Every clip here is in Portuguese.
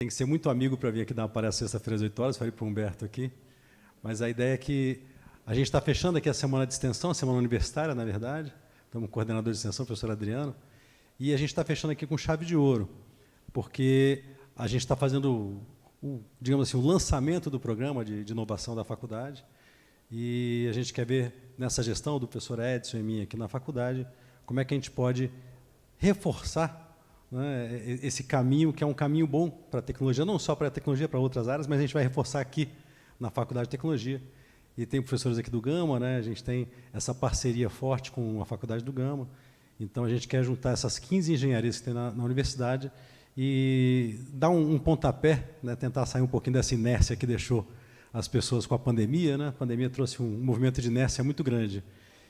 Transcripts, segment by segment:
tem que ser muito amigo para vir aqui dar uma palestra sexta-feira às 8 horas, falei para o Humberto aqui, mas a ideia é que a gente está fechando aqui a semana de extensão, a semana universitária, na verdade, estamos com o coordenador de extensão, o professor Adriano, e a gente está fechando aqui com chave de ouro, porque a gente está fazendo, digamos assim, o lançamento do programa de inovação da faculdade, e a gente quer ver, nessa gestão do professor Edson e minha aqui na faculdade, como é que a gente pode reforçar, né, esse caminho, que é um caminho bom para a tecnologia, não só para a tecnologia, para outras áreas, mas a gente vai reforçar aqui na Faculdade de Tecnologia. E tem professores aqui do Gama, né, a gente tem essa parceria forte com a Faculdade do Gama, então a gente quer juntar essas 15 engenharias que tem na universidade e dar um pontapé, né, tentar sair um pouquinho dessa inércia que deixou as pessoas com a pandemia, né? A pandemia trouxe um movimento de inércia muito grande.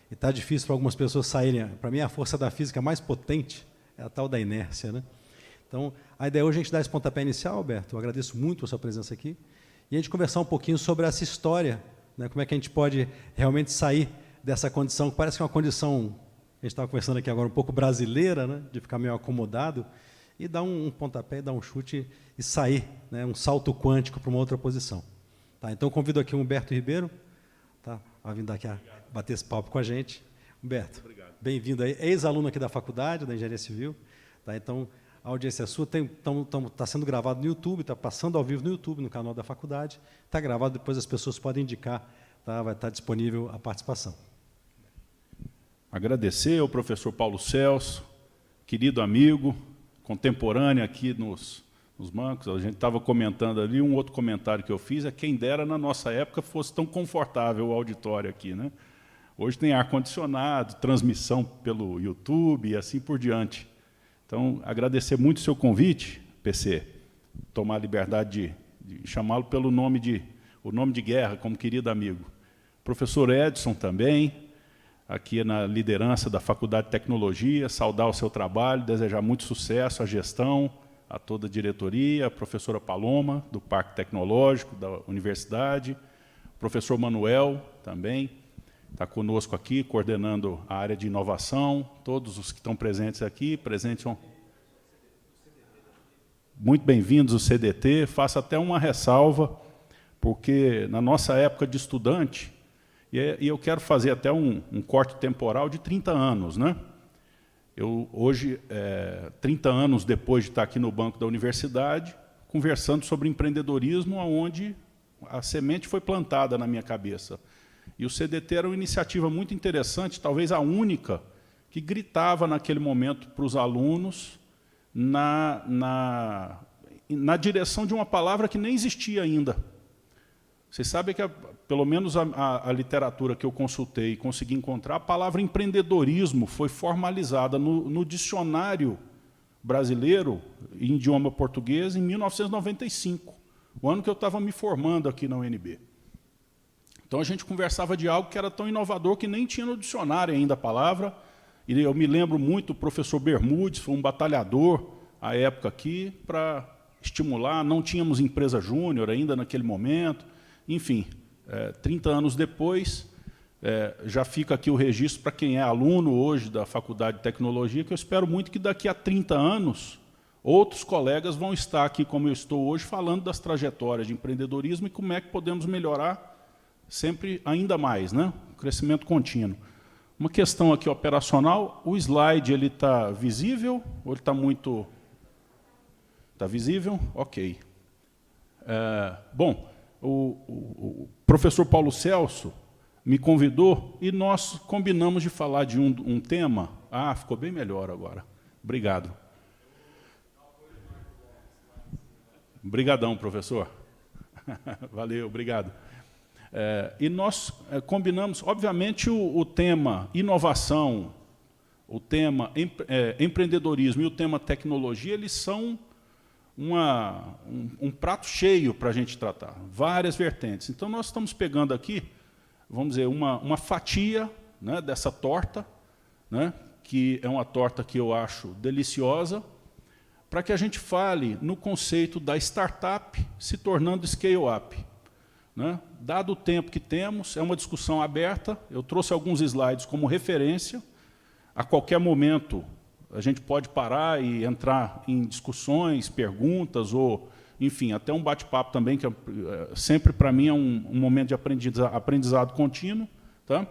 E está difícil para algumas pessoas saírem. Para mim, a força da física mais potente é a tal da inércia, né? Então, a ideia hoje é a gente dar esse pontapé inicial, Alberto. Eu agradeço muito a sua presença aqui. E a gente conversar um pouquinho sobre essa história, né? Como é que a gente pode realmente sair dessa condição, que parece que é uma condição, a gente estava conversando aqui agora, um pouco brasileira, né? De ficar meio acomodado, e dar um pontapé, dar um chute e sair, né? Um salto quântico para uma outra posição. Tá? Então, convido aqui o Humberto Ribeiro, tá? A vir aqui a bater esse papo com a gente. Humberto, bem-vindo aí, ex-aluno aqui da faculdade, da Engenharia Civil. Tá? Então, a audiência é sua, está sendo gravado no YouTube, está passando ao vivo no YouTube, no canal da faculdade, está gravado, depois as pessoas podem indicar, tá? Vai estar disponível a participação. Agradecer ao professor Paulo Celso, querido amigo, contemporâneo aqui nos bancos. A gente estava comentando ali, um outro comentário que eu fiz é quem dera na nossa época fosse tão confortável o auditório aqui, né? Hoje tem ar-condicionado, transmissão pelo YouTube e assim por diante. Então, agradecer muito o seu convite, PC, tomar a liberdade de chamá-lo pelo nome de guerra, como querido amigo. Professor Edson também, aqui na liderança da Faculdade de Tecnologia, saudar o seu trabalho, desejar muito sucesso à gestão, a toda a diretoria, a professora Paloma, do Parque Tecnológico, da Universidade, o professor Manuel também, está conosco aqui, coordenando a área de inovação, todos os que estão presentes aqui, muito bem-vindos ao CDT, faço até uma ressalva, porque na nossa época de estudante, e eu quero fazer até um corte temporal de 30 anos, né? Eu, hoje, 30 anos depois de estar aqui no banco da universidade, conversando sobre empreendedorismo, onde a semente foi plantada na minha cabeça. E o CDT era uma iniciativa muito interessante, talvez a única, que gritava naquele momento para os alunos na direção de uma palavra que nem existia ainda. Vocês sabem que, pelo menos a literatura que eu consultei e consegui encontrar, a palavra empreendedorismo foi formalizada no dicionário brasileiro, em idioma português, em 1995, o ano que eu estava me formando aqui na UNB. Então, a gente conversava de algo que era tão inovador que nem tinha no dicionário ainda a palavra. E eu me lembro muito, o professor Bermudes foi um batalhador à época aqui para estimular, não tínhamos empresa júnior ainda naquele momento. Enfim, 30 anos depois, já fica aqui o registro para quem é aluno hoje da Faculdade de Tecnologia, que eu espero muito que daqui a 30 anos outros colegas vão estar aqui, como eu estou hoje, falando das trajetórias de empreendedorismo e como é que podemos melhorar sempre ainda mais, né? O crescimento contínuo. Uma questão aqui operacional, o slide ele está visível ou ele está muito... Está visível? Ok. Bom, o professor Paulo Celso me convidou e nós combinamos de falar de um tema. Ah, ficou bem melhor agora. Obrigado. Obrigadão, professor. Valeu, obrigado. E nós combinamos, obviamente, o tema inovação, o tema empreendedorismo e o tema tecnologia, eles são um prato cheio para a gente tratar, várias vertentes. Então, nós estamos pegando aqui, vamos dizer, uma fatia, né, dessa torta, né, que é uma torta que eu acho deliciosa, para que a gente fale no conceito da startup se tornando scale-up. Né? Dado o tempo que temos, é uma discussão aberta, eu trouxe alguns slides como referência, a qualquer momento a gente pode parar e entrar em discussões, perguntas ou enfim, até um bate-papo também, que sempre para mim é um momento de aprendizado contínuo, tá?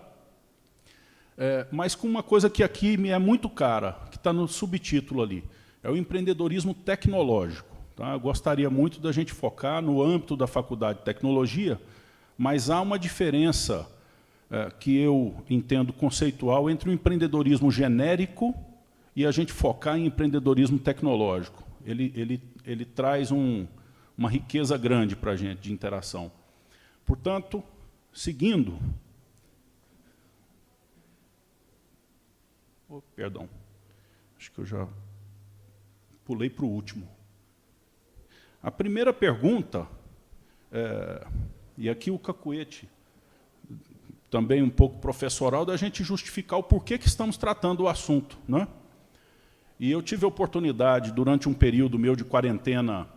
Mas com uma coisa que aqui me é muito cara, que está no subtítulo ali, é o empreendedorismo tecnológico. Tá? Eu gostaria muito da gente focar no âmbito da Faculdade de Tecnologia, mas há uma diferença que eu entendo conceitual entre o empreendedorismo genérico e a gente focar em empreendedorismo tecnológico. Ele traz uma riqueza grande para a gente de interação. Portanto, seguindo... Oh, perdão, acho que eu já pulei para o último. A primeira pergunta, e aqui o cacuete, também um pouco professoral, da gente justificar o porquê que estamos tratando o assunto, né? E eu tive a oportunidade, durante um período meu de quarentena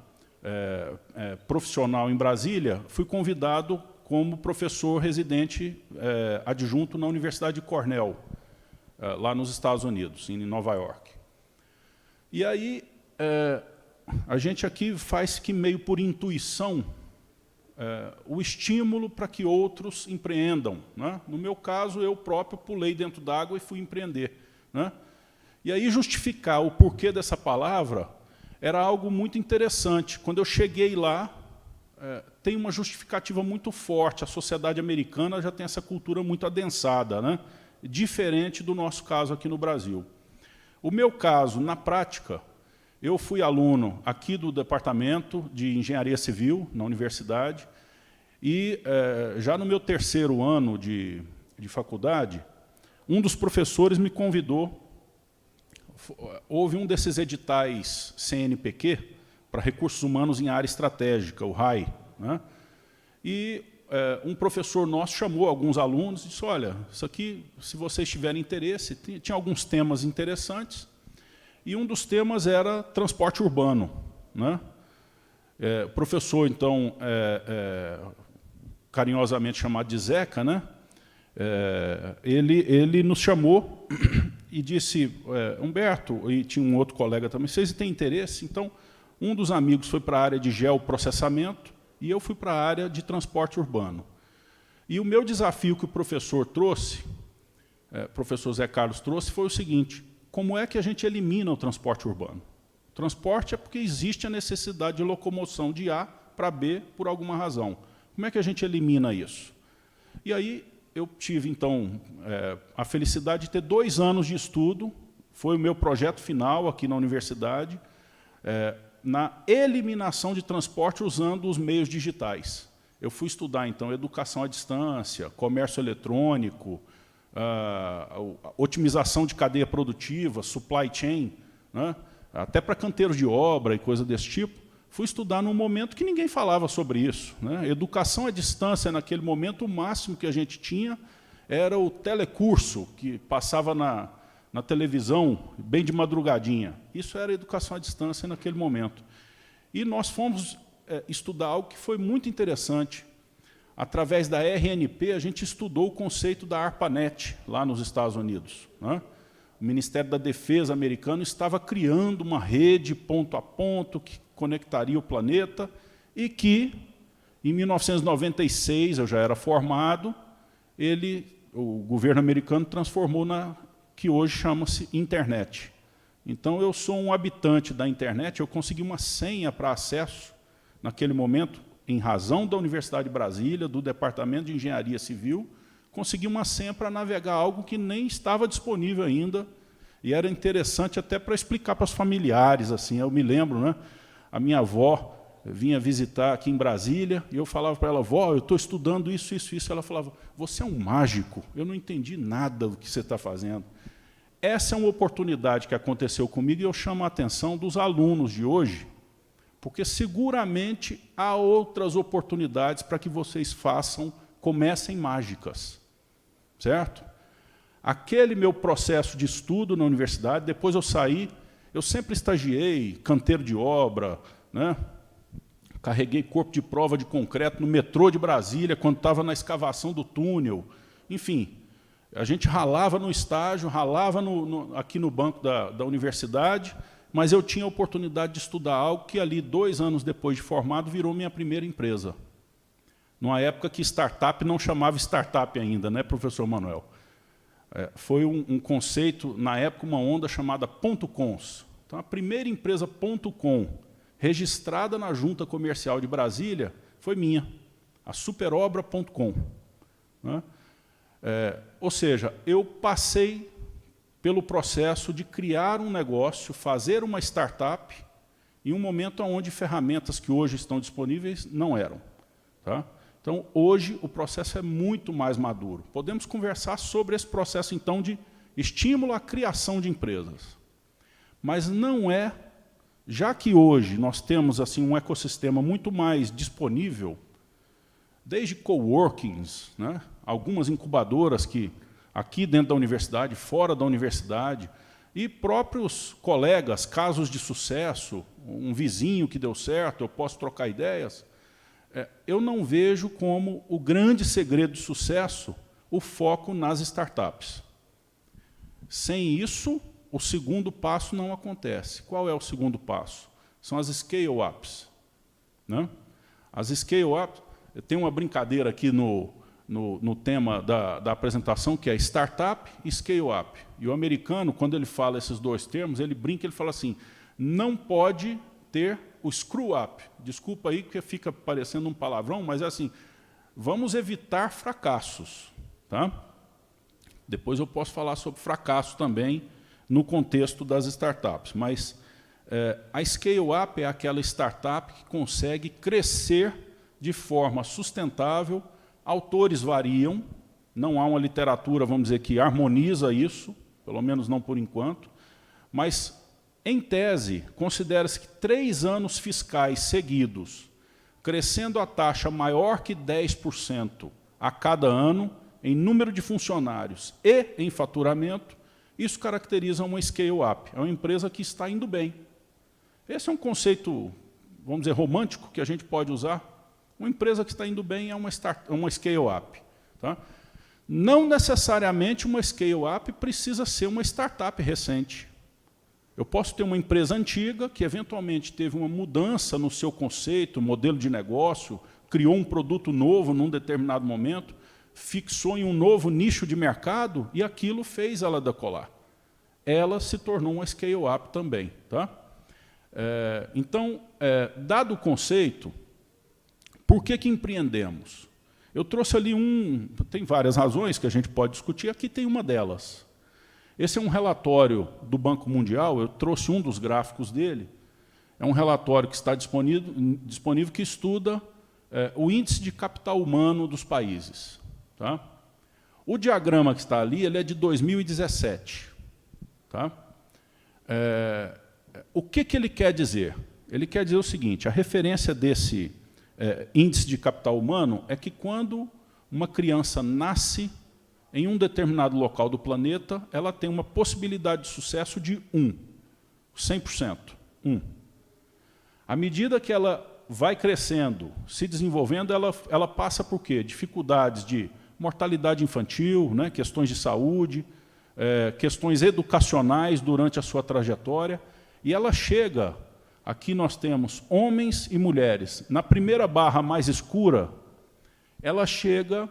profissional em Brasília, fui convidado como professor residente adjunto na Universidade de Cornell, lá nos Estados Unidos, em Nova York. E aí, a gente aqui faz que meio por intuição o estímulo para que outros empreendam, né? No meu caso, eu próprio pulei dentro d'água e fui empreender, né? E aí justificar o porquê dessa palavra era algo muito interessante. Quando eu cheguei lá, tem uma justificativa muito forte. A sociedade americana já tem essa cultura muito adensada, né? Diferente do nosso caso aqui no Brasil. O meu caso, na prática, eu fui aluno aqui do Departamento de Engenharia Civil, na universidade, e já no meu terceiro ano de faculdade, um dos professores me convidou. Houve um desses editais CNPq para recursos humanos em área estratégica, o RAI, né? E um professor nosso chamou alguns alunos e disse, olha, isso aqui, se vocês tiverem interesse, tinha alguns temas interessantes, e um dos temas era transporte urbano, né? O professor, então, carinhosamente chamado de Zeca, né? Ele nos chamou e disse, Humberto, e tinha um outro colega também, vocês têm interesse? Então, um dos amigos foi para a área de geoprocessamento e eu fui para a área de transporte urbano. E o meu desafio que o professor trouxe, o professor Zé Carlos trouxe, foi o seguinte, como é que a gente elimina o transporte urbano? O transporte é porque existe a necessidade de locomoção de A para B por alguma razão. Como é que a gente elimina isso? E aí, eu tive, então, a felicidade de ter 2 anos de estudo, foi o meu projeto final aqui na universidade, na eliminação de transporte usando os meios digitais. Eu fui estudar, então, educação à distância, comércio eletrônico, otimização de cadeia produtiva, supply chain, né? Até para canteiros de obra e coisa desse tipo. Fui estudar num momento que ninguém falava sobre isso, né? Educação à distância, naquele momento, o máximo que a gente tinha era o telecurso, que passava na televisão, bem de madrugadinha. Isso era educação à distância naquele momento. E nós fomos estudar algo que foi muito interessante. Através da RNP, a gente estudou o conceito da ARPANET, lá nos Estados Unidos, né? O Ministério da Defesa americano estava criando uma rede ponto a ponto que conectaria o planeta e que, em 1996, eu já era formado, o governo americano transformou na que hoje chama-se internet. Então, eu sou um habitante da internet, eu consegui uma senha para acesso, naquele momento, em razão da Universidade de Brasília, do Departamento de Engenharia Civil, consegui uma senha para navegar algo que nem estava disponível ainda, e era interessante até para explicar para os familiares. Assim, eu me lembro, né, a minha avó vinha visitar aqui em Brasília, e eu falava para ela, vó, eu estou estudando isso, isso, isso. Ela falava, você é um mágico, eu não entendi nada do que você está fazendo. Essa é uma oportunidade que aconteceu comigo, e eu chamo a atenção dos alunos de hoje, porque seguramente há outras oportunidades para que vocês comecem mágicas, certo? Aquele meu processo de estudo na universidade, depois eu saí, eu sempre estagiei, canteiro de obra, né? Carreguei corpo de prova de concreto no metrô de Brasília, quando estava na escavação do túnel. Enfim, a gente ralava no estágio, ralava aqui no banco da universidade, mas eu tinha a oportunidade de estudar algo que ali, 2 anos depois de formado, virou minha primeira empresa. Numa época que startup não chamava startup ainda, né, professor Manuel? Foi um conceito, na época, uma onda chamada .coms. Então, a primeira empresa .com, registrada na Junta Comercial de Brasília, foi minha, a superobra.com. Né? Ou seja, eu passei pelo processo de criar um negócio, fazer uma startup, em um momento onde ferramentas que hoje estão disponíveis não eram. Tá? Então, hoje, o processo é muito mais maduro. Podemos conversar sobre esse processo, então, de estímulo à criação de empresas. Mas não é, já que hoje nós temos assim, um ecossistema muito mais disponível, desde coworkings, né, algumas incubadoras que aqui dentro da universidade, fora da universidade, e próprios colegas, casos de sucesso, um vizinho que deu certo, eu posso trocar ideias, eu não vejo como o grande segredo de sucesso o foco nas startups. Sem isso, o segundo passo não acontece. Qual é o segundo passo? São as scale-ups. Né? As scale-ups, tem uma brincadeira aqui no tema da apresentação, que é startup e scale-up. E o americano, quando ele fala esses dois termos, ele brinca, ele fala assim, não pode ter o screw-up. Desculpa aí, porque fica parecendo um palavrão, mas é assim, vamos evitar fracassos. Tá? Depois eu posso falar sobre fracasso também, no contexto das startups. Mas a scale-up é aquela startup que consegue crescer de forma sustentável, autores variam, não há uma literatura, vamos dizer, que harmoniza isso, pelo menos não por enquanto, mas, em tese, considera-se que 3 anos fiscais seguidos, crescendo a taxa maior que 10% a cada ano, em número de funcionários e em faturamento, isso caracteriza uma scale-up, é uma empresa que está indo bem. Esse é um conceito, vamos dizer, romântico, que a gente pode usar. Uma empresa que está indo bem é uma scale-up. Tá? Não necessariamente uma scale-up precisa ser uma startup recente. Eu posso ter uma empresa antiga que, eventualmente, teve uma mudança no seu conceito, modelo de negócio, criou um produto novo num determinado momento, fixou em um novo nicho de mercado e aquilo fez ela decolar. Ela se tornou uma scale-up também. Tá? Então, dado o conceito, por que empreendemos? Eu trouxe ali tem várias razões que a gente pode discutir, aqui tem uma delas. Esse é um relatório do Banco Mundial, eu trouxe um dos gráficos dele, é um relatório que está disponível que estuda o índice de capital humano dos países. Tá? O diagrama que está ali ele é de 2017. Tá? O que ele quer dizer? Ele quer dizer o seguinte, a referência desse índice de capital humano é que quando uma criança nasce em um determinado local do planeta, ela tem uma possibilidade de sucesso de 100%. À medida que ela vai crescendo, se desenvolvendo, ela passa por quê? Dificuldades de mortalidade infantil, né, questões de saúde, questões educacionais durante a sua trajetória, e ela chega, aqui nós temos homens e mulheres, na primeira barra mais escura, ela chega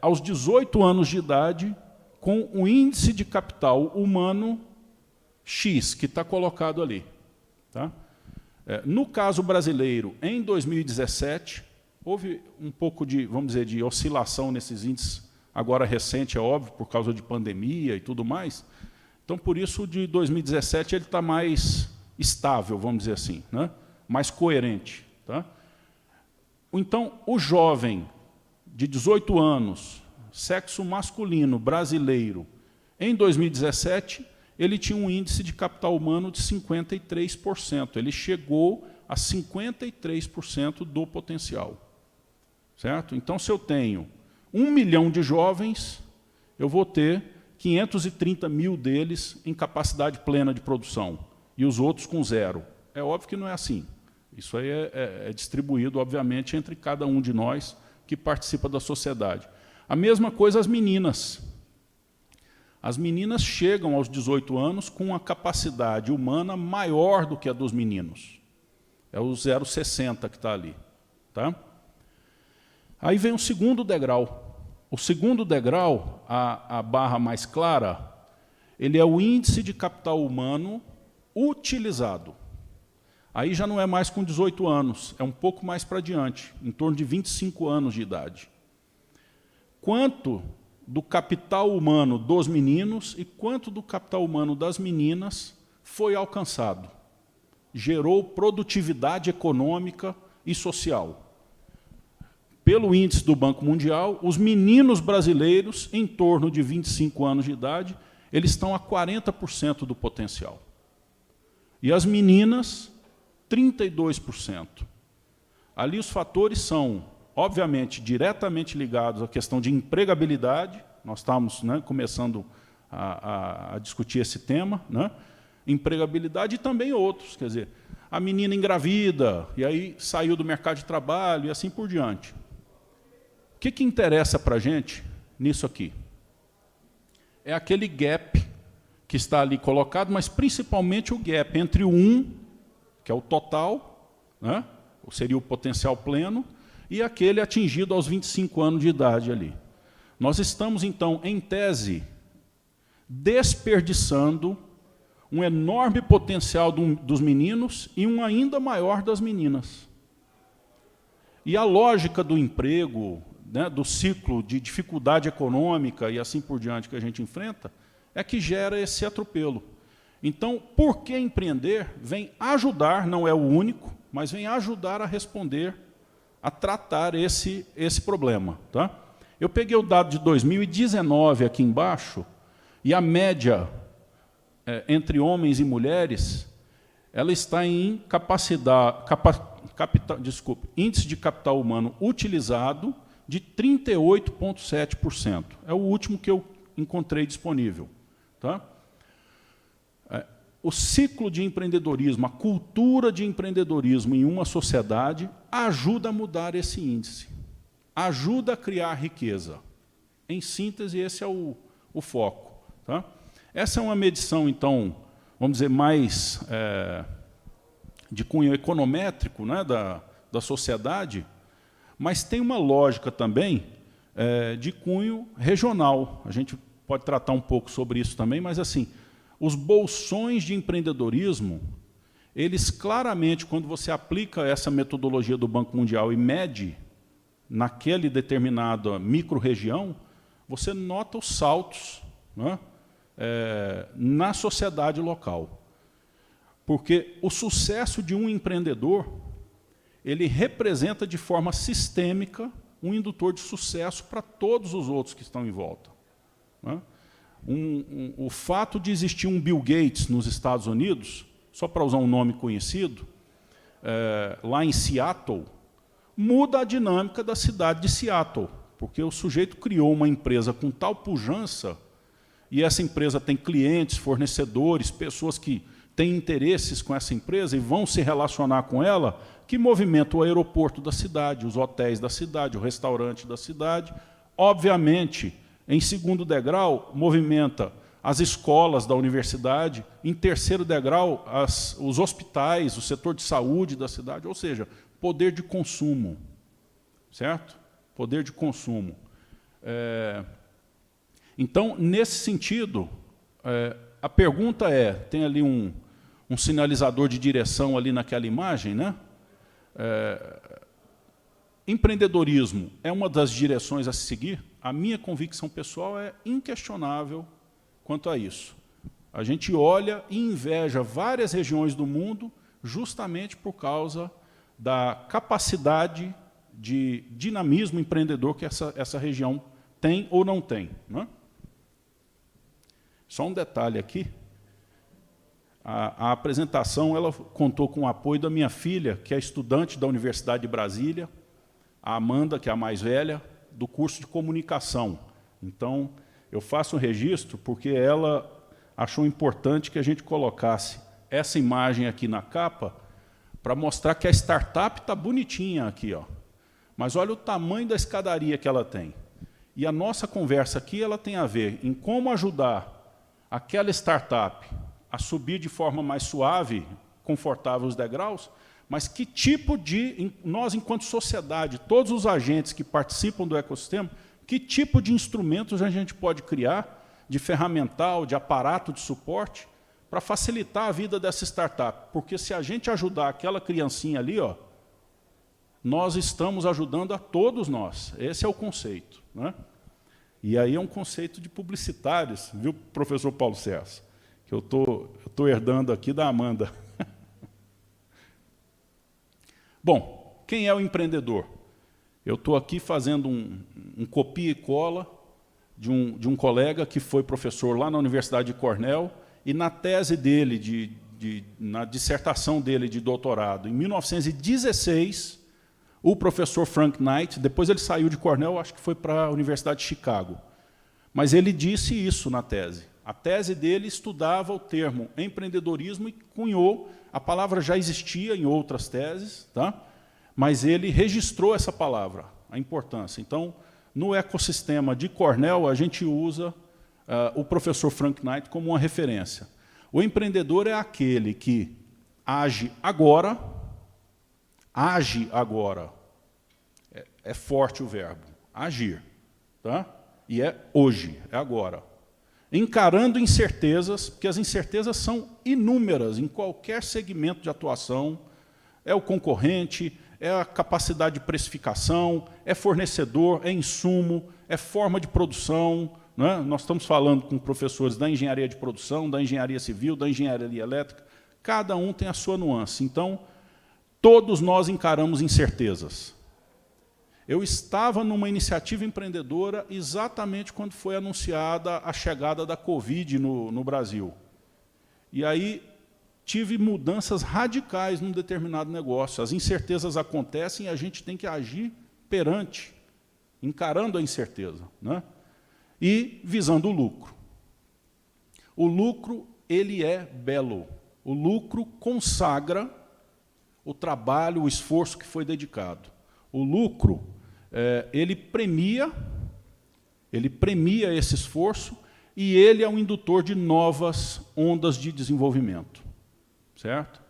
aos 18 anos de idade com um índice de capital humano X, que está colocado ali. Tá? No caso brasileiro, em 2017, houve um pouco de, vamos dizer, de oscilação nesses índices, agora recente, é óbvio, por causa de pandemia e tudo mais. Então, por isso, o de 2017 ele está mais estável, vamos dizer assim, né? Mais coerente. Tá? Então, o jovem de 18 anos, sexo masculino, brasileiro, em 2017, ele tinha um índice de capital humano de 53%. Ele chegou a 53% do potencial. Certo? Então, se eu tenho 1 milhão de jovens, eu vou ter 530 mil deles em capacidade plena de produção, e os outros com 0. É óbvio que não é assim. Isso aí é distribuído, obviamente, entre cada um de nós que participa da sociedade. A mesma coisa as meninas. As meninas chegam aos 18 anos com uma capacidade humana maior do que a dos meninos. É o 0,60 que está ali. Tá? Aí vem o segundo degrau. O segundo degrau, a barra mais clara, ele é o índice de capital humano utilizado. Aí já não é mais com 18 anos, é um pouco mais para diante, em torno de 25 anos de idade. Quanto do capital humano dos meninos e quanto do capital humano das meninas foi alcançado? Gerou produtividade econômica e social. Pelo índice do Banco Mundial, os meninos brasileiros, em torno de 25 anos de idade, eles estão a 40% do potencial. E as meninas, 32%. Ali os fatores são, obviamente, diretamente ligados à questão de empregabilidade. Nós estamos, né, começando a discutir esse tema, né? Empregabilidade e também outros. Quer dizer, a menina engravida, e aí saiu do mercado de trabalho, e assim por diante. O que interessa para a gente nisso aqui? É aquele gap que está ali colocado, mas principalmente o gap entre o 1, que é o total, né? Seria o potencial pleno, e aquele atingido aos 25 anos de idade ali. Nós estamos, então, em tese, desperdiçando um enorme potencial dos meninos e um ainda maior das meninas. E a lógica do emprego, né, do ciclo de dificuldade econômica e assim por diante que a gente enfrenta, é que gera esse atropelo. Então, por que empreender vem ajudar, não é o único, mas vem ajudar a responder, a tratar esse problema. Tá? Eu peguei o dado de 2019 aqui embaixo, e a média entre homens e mulheres, ela está em índice de capital humano utilizado de 38,7%. É o último que eu encontrei disponível. Tá? O ciclo de empreendedorismo, a cultura de empreendedorismo em uma sociedade ajuda a mudar esse índice, ajuda a criar riqueza. Em síntese, esse é o foco. Tá? Essa é uma medição, então, vamos dizer, mais de cunho econométrico, né, da sociedade, mas tem uma lógica também de cunho regional. A gente pode tratar um pouco sobre isso também, mas assim, os bolsões de empreendedorismo, eles claramente, quando você aplica essa metodologia do Banco Mundial e mede naquele determinada micro-região, você nota os saltos, né, na sociedade local. Porque o sucesso de um empreendedor, ele representa de forma sistêmica um indutor de sucesso para todos os outros que estão em volta. Né? O fato de existir um Bill Gates nos Estados Unidos, só para usar um nome conhecido, lá em Seattle, muda a dinâmica da cidade de Seattle, porque o sujeito criou uma empresa com tal pujança, e essa empresa tem clientes, fornecedores, pessoas que têm interesses com essa empresa e vão se relacionar com ela, que movimenta o aeroporto da cidade, os hotéis da cidade, o restaurante da cidade. Obviamente, em segundo degrau, movimenta as escolas da universidade, em terceiro degrau, os hospitais, o setor de saúde da cidade, ou seja, poder de consumo. Certo? Poder de consumo. Então, nesse sentido, a pergunta tem ali um sinalizador de direção ali naquela imagem, né? Empreendedorismo é uma das direções a se seguir? A minha convicção pessoal é inquestionável quanto a isso. A gente olha e inveja várias regiões do mundo justamente por causa da capacidade de dinamismo empreendedor que essa região tem ou não tem. Não é? Só um detalhe aqui. A apresentação ela contou com o apoio da minha filha, que é estudante da Universidade de Brasília, a Amanda, que é a mais velha, do curso de comunicação. Então, eu faço um registro porque ela achou importante que a gente colocasse essa imagem aqui na capa para mostrar que a startup está bonitinha aqui, ó. Mas olha o tamanho da escadaria que ela tem. E a nossa conversa aqui ela tem a ver em como ajudar aquela startup a subir de forma mais suave, confortável os degraus, mas que tipo de, nós enquanto sociedade, todos os agentes que participam do ecossistema, que tipo de instrumentos a gente pode criar, de ferramental, de aparato de suporte, para facilitar a vida dessa startup. Porque se a gente ajudar aquela criancinha ali, ó, nós estamos ajudando a todos nós. Esse é o conceito, né? E aí é um conceito de publicitários, viu, professor Paulo César? Que eu tô herdando aqui da Amanda. Bom, quem é o empreendedor? Eu estou aqui fazendo um copia e cola de um colega que foi professor lá na Universidade de Cornell, e na tese dele, na dissertação dele de doutorado, em 1916, o professor Frank Knight, depois ele saiu de Cornell, acho que foi para a Universidade de Chicago, mas ele disse isso na tese. A tese dele estudava o termo empreendedorismo e cunhou, a palavra já existia em outras teses, tá? Mas ele registrou essa palavra, a importância. Então, no ecossistema de Cornell, a gente usa o professor Frank Knight como uma referência. O empreendedor é aquele que age agora, é forte o verbo, agir, tá? E é hoje, é agora. Encarando incertezas, porque as incertezas são inúmeras em qualquer segmento de atuação, é o concorrente, é a capacidade de precificação, é fornecedor, é insumo, é forma de produção, né? Nós estamos falando com professores da engenharia de produção, da engenharia civil, da engenharia elétrica, cada um tem a sua nuance. Então, todos nós encaramos incertezas. Eu estava numa iniciativa empreendedora exatamente quando foi anunciada a chegada da Covid no Brasil. E aí tive mudanças radicais num determinado negócio. As incertezas acontecem e a gente tem que agir perante, encarando a incerteza, né? E visando o lucro. O lucro, ele é belo. O lucro consagra o trabalho, o esforço que foi dedicado. O lucro, ele premia esse esforço e ele é um indutor de novas ondas de desenvolvimento. Certo?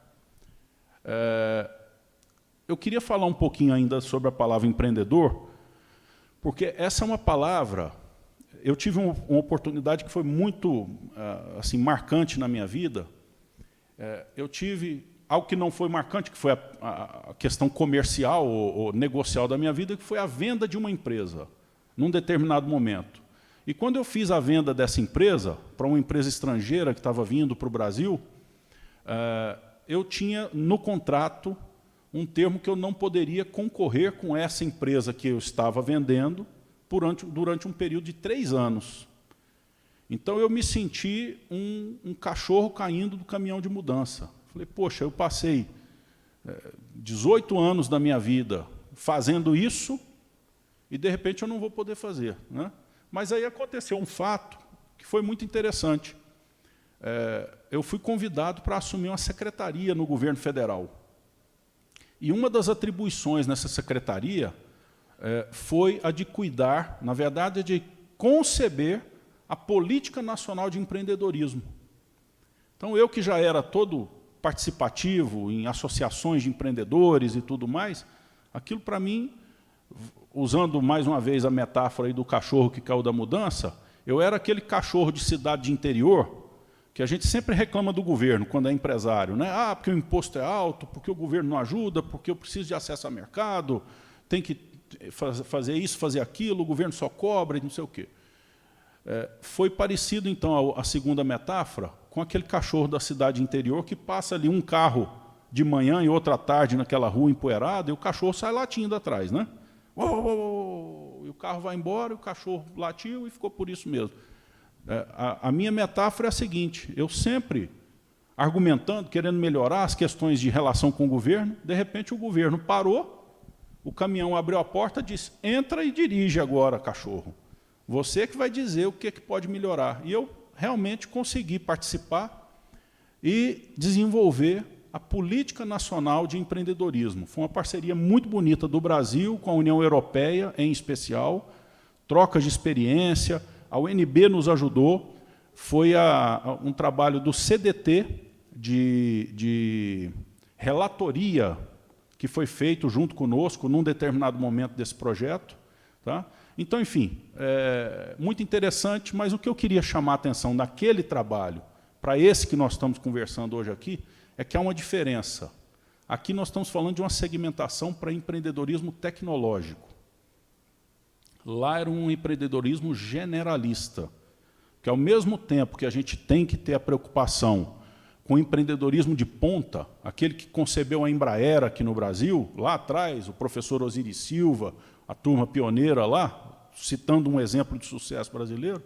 Eu queria falar um pouquinho ainda sobre a palavra empreendedor, porque essa é uma palavra, eu tive uma oportunidade que foi muito assim, marcante na minha vida. Eu tive algo que não foi marcante, que foi a questão comercial ou negocial da minha vida, que foi a venda de uma empresa, num determinado momento. E quando eu fiz a venda dessa empresa, para uma empresa estrangeira que estava vindo para o Brasil, eu tinha no contrato um termo que eu não poderia concorrer com essa empresa que eu estava vendendo durante um período de 3 anos. Então, eu me senti um cachorro caindo do caminhão de mudança. Falei, poxa, eu passei 18 anos da minha vida fazendo isso e, de repente, eu não vou poder fazer, né? Mas aí aconteceu um fato que foi muito interessante. Eu fui convidado para assumir uma secretaria no governo federal. E uma das atribuições nessa secretaria foi a de cuidar, na verdade, de conceber a política nacional de empreendedorismo. Então, eu que já era todo participativo em associações de empreendedores e tudo mais, aquilo para mim, usando mais uma vez a metáfora aí do cachorro que caiu da mudança, eu era aquele cachorro de cidade de interior que a gente sempre reclama do governo quando é empresário, né? Ah, porque o imposto é alto, porque o governo não ajuda, porque eu preciso de acesso a mercado, tem que fazer isso, fazer aquilo, o governo só cobra e não sei o quê. Foi parecido, então, a segunda metáfora com aquele cachorro da cidade interior que passa ali um carro de manhã e outra tarde naquela rua empoeirada e o cachorro sai latindo atrás, né? E o carro vai embora, o cachorro latiu e ficou por isso mesmo. A minha metáfora é a seguinte, eu sempre argumentando, querendo melhorar as questões de relação com o governo, de repente o governo parou, o caminhão abriu a porta e disse, entra e dirige agora, cachorro. Você que vai dizer o que pode melhorar. E eu realmente consegui participar e desenvolver a Política Nacional de Empreendedorismo. Foi uma parceria muito bonita do Brasil com a União Europeia, em especial, trocas de experiência, a UNB nos ajudou, foi um trabalho do CDT de relatoria que foi feito junto conosco num determinado momento desse projeto. Tá? Então, enfim, muito interessante, mas o que eu queria chamar a atenção naquele trabalho, para esse que nós estamos conversando hoje aqui, é que há uma diferença. Aqui nós estamos falando de uma segmentação para empreendedorismo tecnológico. Lá era um empreendedorismo generalista, que ao mesmo tempo que a gente tem que ter a preocupação com o empreendedorismo de ponta, aquele que concebeu a Embraer aqui no Brasil, lá atrás, o professor Osiris Silva, a turma pioneira lá, citando um exemplo de sucesso brasileiro,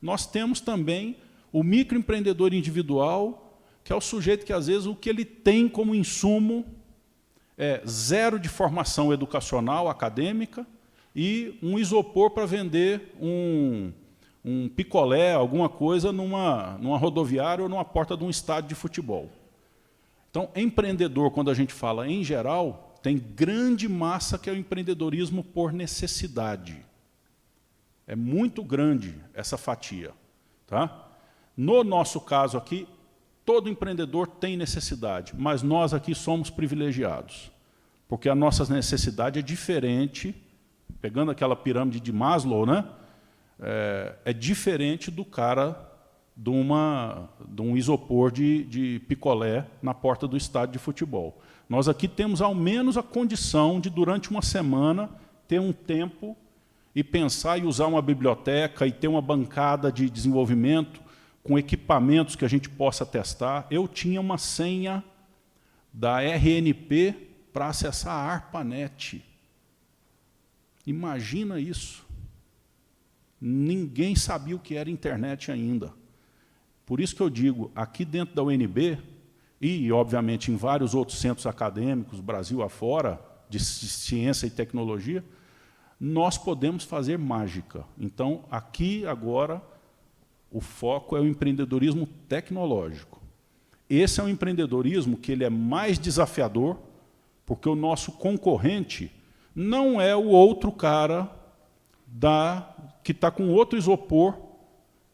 nós temos também o microempreendedor individual, que é o sujeito que, às vezes, o que ele tem como insumo é zero de formação educacional, acadêmica, e um isopor para vender um picolé, alguma coisa, numa rodoviária ou numa porta de um estádio de futebol. Então, empreendedor, quando a gente fala em geral, tem grande massa que é o empreendedorismo por necessidade. É muito grande essa fatia. Tá? No nosso caso aqui, todo empreendedor tem necessidade, mas nós aqui somos privilegiados, porque a nossa necessidade é diferente, pegando aquela pirâmide de Maslow, né? É diferente do cara de um isopor de picolé na porta do estádio de futebol. Nós aqui temos ao menos a condição de, durante uma semana, ter um tempo e pensar e usar uma biblioteca e ter uma bancada de desenvolvimento com equipamentos que a gente possa testar. Eu tinha uma senha da RNP para acessar a ARPANET. Imagina isso. Ninguém sabia o que era internet ainda. Por isso que eu digo, aqui dentro da UNB, e, obviamente, em vários outros centros acadêmicos, Brasil afora, de ciência e tecnologia, nós podemos fazer mágica. Então, aqui, agora, o foco é o empreendedorismo tecnológico. Esse é um empreendedorismo que ele é mais desafiador, porque o nosso concorrente não é o outro cara que está com outro isopor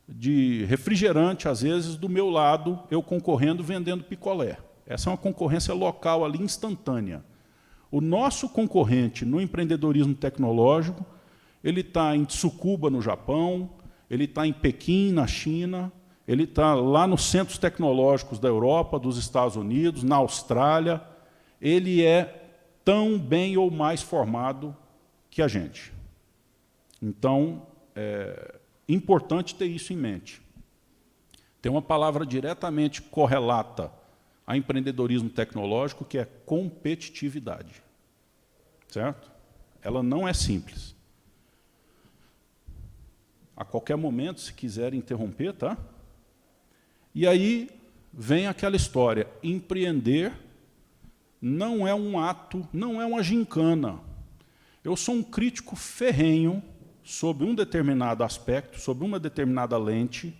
de refrigerante, às vezes, do meu lado, eu concorrendo, vendendo picolé. Essa é uma concorrência local ali, instantânea. O nosso concorrente no empreendedorismo tecnológico, ele está em Tsukuba, no Japão, ele está em Pequim, na China, ele está lá nos centros tecnológicos da Europa, dos Estados Unidos, na Austrália. Ele é tão bem ou mais formado que a gente. Então, é importante ter isso em mente. Tem uma palavra diretamente correlata a empreendedorismo tecnológico, que é competitividade. Certo? Ela não é simples. A qualquer momento, se quiser interromper, tá? E aí vem aquela história. Empreender não é um ato, não é uma gincana. Eu sou um crítico ferrenho sobre um determinado aspecto, sobre uma determinada lente,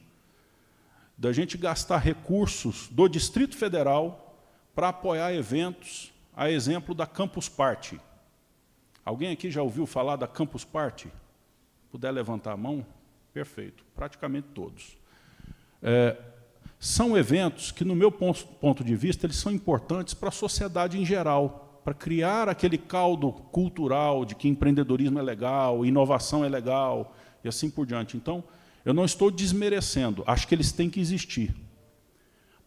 da gente gastar recursos do Distrito Federal para apoiar eventos, a exemplo da Campus Party. Alguém aqui já ouviu falar da Campus Party? Puder levantar a mão? Perfeito, praticamente todos. São eventos que, no meu ponto de vista, eles são importantes para a sociedade em geral, para criar aquele caldo cultural de que empreendedorismo é legal, inovação é legal, e assim por diante. Então, eu não estou desmerecendo, acho que eles têm que existir.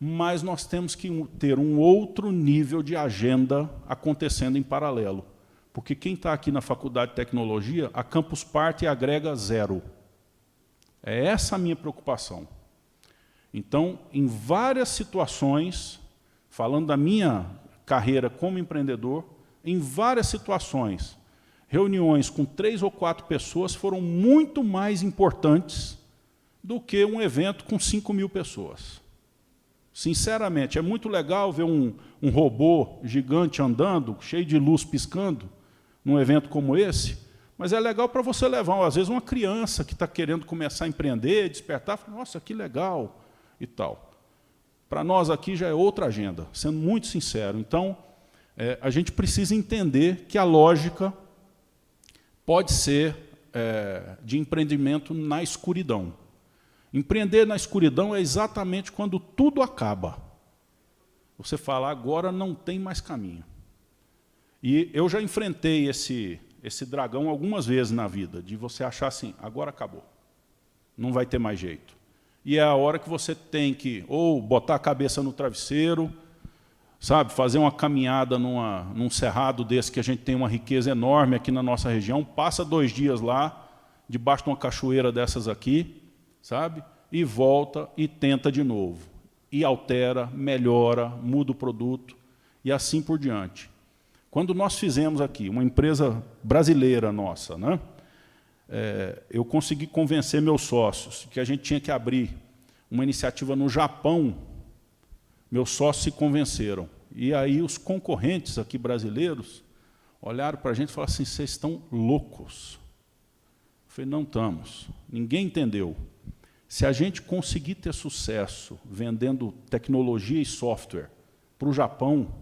Mas nós temos que ter um outro nível de agenda acontecendo em paralelo. Porque quem está aqui na Faculdade de Tecnologia, a Campus Party agrega 0. É essa a minha preocupação. Então, em várias situações, falando da minha carreira como empreendedor, em várias situações, reuniões com 3 ou 4 pessoas foram muito mais importantes do que um evento com 5.000 pessoas. Sinceramente, é muito legal ver um robô gigante andando, cheio de luz piscando, num evento como esse, mas é legal para você levar, às vezes, uma criança que está querendo começar a empreender, despertar, fala, nossa, que legal, e tal. Para nós aqui já é outra agenda, sendo muito sincero. Então, a gente precisa entender que a lógica pode ser de empreendimento na escuridão. Empreender na escuridão é exatamente quando tudo acaba. Você fala, agora não tem mais caminho. E eu já enfrentei esse dragão algumas vezes na vida, de você achar assim, agora acabou. Não vai ter mais jeito. E é a hora que você tem que ou botar a cabeça no travesseiro, sabe, fazer uma caminhada num cerrado desse que a gente tem uma riqueza enorme aqui na nossa região, passa 2 dias lá, debaixo de uma cachoeira dessas aqui, sabe, e volta e tenta de novo. E altera, melhora, muda o produto, e assim por diante. Quando nós fizemos aqui, uma empresa brasileira nossa, né, eu consegui convencer meus sócios que a gente tinha que abrir uma iniciativa no Japão. Meus sócios se convenceram. E aí os concorrentes aqui brasileiros olharam para a gente e falaram assim, vocês estão loucos. Eu falei, não estamos. Ninguém entendeu. Se a gente conseguir ter sucesso vendendo tecnologia e software para o Japão,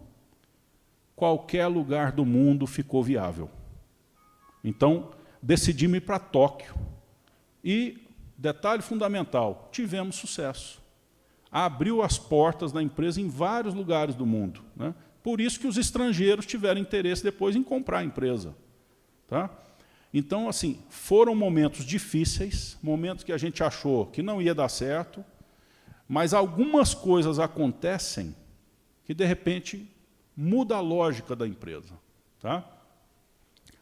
qualquer lugar do mundo ficou viável. Então, decidimos ir para Tóquio. E, detalhe fundamental, tivemos sucesso. Abriu as portas da empresa em vários lugares do mundo, né? Por isso que os estrangeiros tiveram interesse depois em comprar a empresa. Tá? Então, assim, foram momentos difíceis, momentos que a gente achou que não ia dar certo, mas algumas coisas acontecem que, de repente, muda a lógica da empresa. Tá?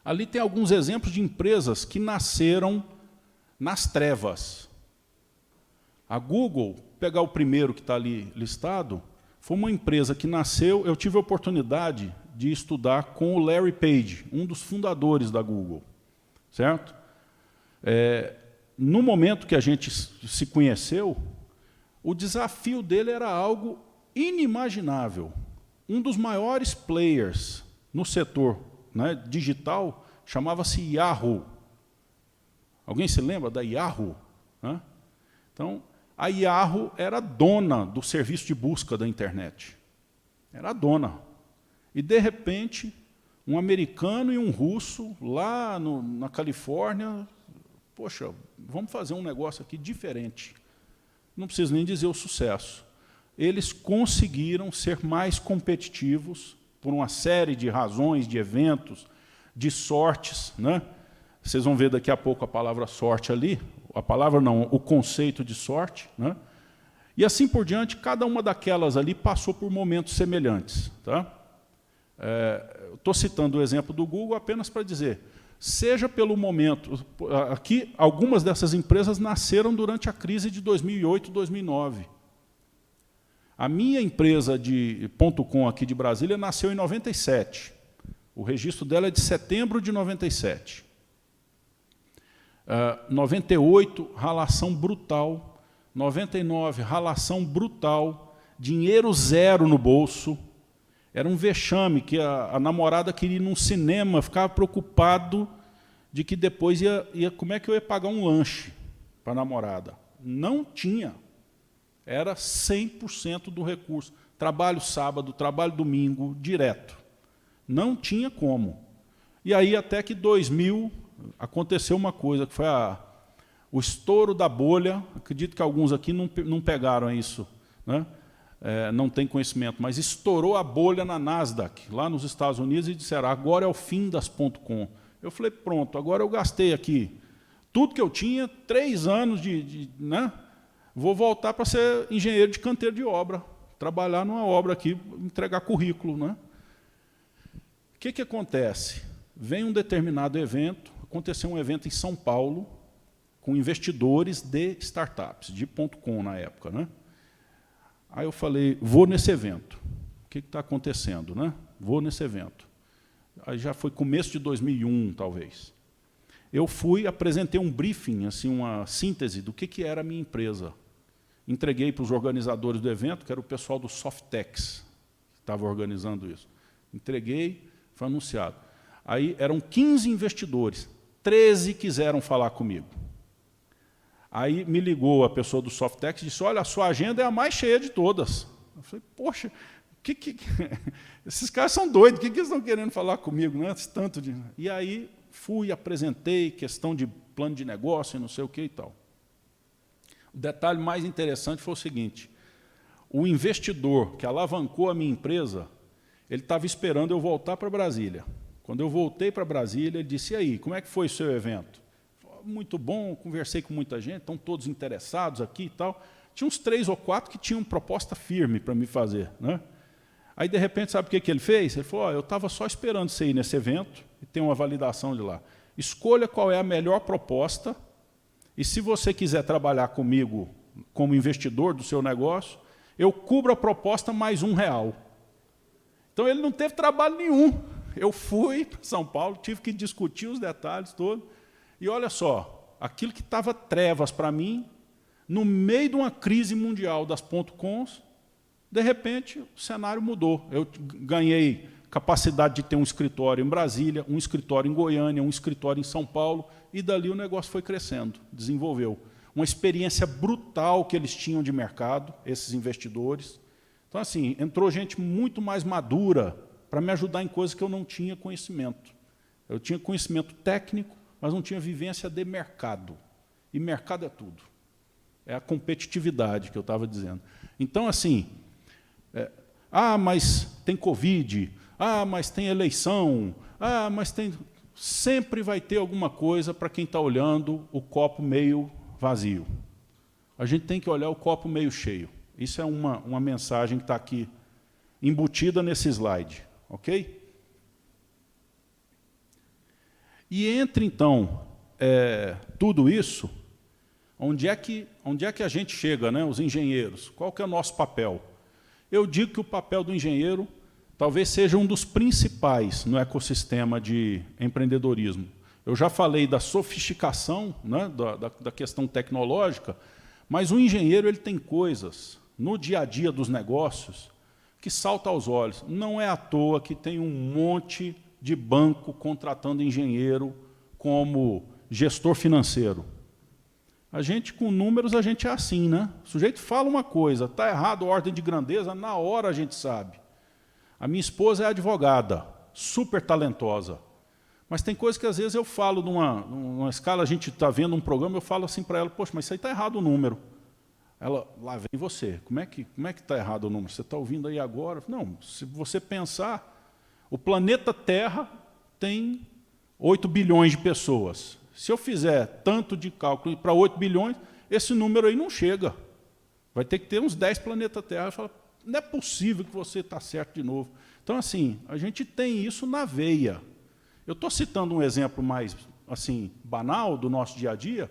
Ali tem alguns exemplos de empresas que nasceram nas trevas. A Google, pegar o primeiro que está ali listado, foi uma empresa que nasceu, eu tive a oportunidade de estudar com o Larry Page, um dos fundadores da Google. Certo? No momento que a gente se conheceu, o desafio dele era algo inimaginável. Um dos maiores players no setor, né, digital chamava-se Yahoo. Alguém se lembra da Yahoo? Né? Então, a Yahoo era dona do serviço de busca da internet. Era dona. E, de repente, um americano e um russo, lá na Califórnia, poxa, vamos fazer um negócio aqui diferente. Não preciso nem dizer o sucesso. Eles conseguiram ser mais competitivos por uma série de razões, de eventos, de sortes. Né? Vocês vão ver daqui a pouco a palavra sorte ali, a palavra não, o conceito de sorte. Né? E assim por diante, cada uma daquelas ali passou por momentos semelhantes. Tá? Estou citando o exemplo do Google apenas para dizer, seja pelo momento, aqui algumas dessas empresas nasceram durante a crise de 2008, 2009. A minha empresa de .com aqui de Brasília nasceu em 97. O registro dela é de setembro de 97. 98, ralação brutal. 99, ralação brutal. Dinheiro zero no bolso. Era um vexame que a namorada queria ir num cinema, ficava preocupado de que depois como é que eu ia pagar um lanche para a namorada. Não tinha. Era 100% do recurso. Trabalho sábado, trabalho domingo, direto. Não tinha como. E aí até que 2000 aconteceu uma coisa, que foi o estouro da bolha. Acredito que alguns aqui não pegaram isso, né? Não tem conhecimento, mas estourou a bolha na Nasdaq, lá nos Estados Unidos, e disseram, agora é o fim das .com. Eu falei, pronto, agora eu gastei aqui tudo que eu tinha, 3 anos né? Vou voltar para ser engenheiro de canteiro de obra, trabalhar numa obra aqui, entregar currículo. Né? O que acontece? Vem um determinado evento, aconteceu um evento em São Paulo, com investidores de startups, de .com na época. Né? Aí eu falei, vou nesse evento. O que está acontecendo? Né? Vou nesse evento. Aí já foi começo de 2001, talvez. Eu fui, apresentei um briefing, assim, uma síntese do que era a minha empresa. Entreguei para os organizadores do evento, que era o pessoal do Softex, que estava organizando isso. Entreguei, foi anunciado. Aí eram 15 investidores, 13 quiseram falar comigo. Aí me ligou a pessoa do Softex e disse, olha, a sua agenda é a mais cheia de todas. Eu falei, poxa, esses caras são doidos, o que eles estão querendo falar comigo? Né? Tanto de... E aí fui, apresentei questão de plano de negócio e não sei o que e tal. O detalhe mais interessante foi o seguinte, o investidor que alavancou a minha empresa, ele estava esperando eu voltar para Brasília. Quando eu voltei para Brasília, ele disse, e aí, como é que foi o seu evento? Muito bom, conversei com muita gente, estão todos interessados aqui e tal. Tinha uns 3 ou 4 que tinham proposta firme para me fazer, né? Aí, de repente, sabe o que ele fez? Ele falou, eu estava só esperando você ir nesse evento e tem uma validação de lá. Escolha qual é a melhor proposta e, se você quiser trabalhar comigo como investidor do seu negócio, eu cubro a proposta mais R$1. Então, ele não teve trabalho nenhum. Eu fui para São Paulo, tive que discutir os detalhes todos. E olha só, aquilo que estava trevas para mim, no meio de uma crise mundial das .coms, de repente, o cenário mudou. Eu ganhei capacidade de ter um escritório em Brasília, um escritório em Goiânia, um escritório em São Paulo, e dali o negócio foi crescendo, desenvolveu. Uma experiência brutal que eles tinham de mercado, esses investidores. Então, assim, entrou gente muito mais madura para me ajudar em coisas que eu não tinha conhecimento. Eu tinha conhecimento técnico, mas não tinha vivência de mercado. E mercado é tudo. É a competitividade que eu estava dizendo. Então, assim, mas tem Covid, mas tem eleição, mas tem... Sempre vai ter alguma coisa para quem está olhando o copo meio vazio. A gente tem que olhar o copo meio cheio. Isso é uma mensagem que está aqui embutida nesse slide. Ok? E entre, então, tudo isso, onde é que a gente chega, né, os engenheiros? Qual que é o nosso papel? Eu digo que o papel do engenheiro talvez seja um dos principais no ecossistema de empreendedorismo. Eu já falei da sofisticação, né, da questão tecnológica, mas o engenheiro ele tem coisas no dia a dia dos negócios que salta aos olhos. Não é à toa que tem um monte de banco contratando engenheiro como gestor financeiro. A gente, com números, a gente é assim, né? O sujeito fala uma coisa, está errado a ordem de grandeza, na hora a gente sabe. A minha esposa é advogada, super talentosa. Mas tem coisas que, às vezes, eu falo numa escala, a gente está vendo um programa, eu falo assim para ela, poxa, mas isso aí está errado o número. Ela, lá vem você, como é que está errado o número? Você está ouvindo aí agora? Não, se você pensar, o planeta Terra tem 8 bilhões de pessoas. Se eu fizer tanto de cálculo para 8 bilhões, esse número aí não chega. Vai ter que ter uns 10 planetas Terra. Eu falo, não é possível que você está certo de novo. Então, assim, a gente tem isso na veia. Eu estou citando um exemplo mais assim, banal do nosso dia a dia,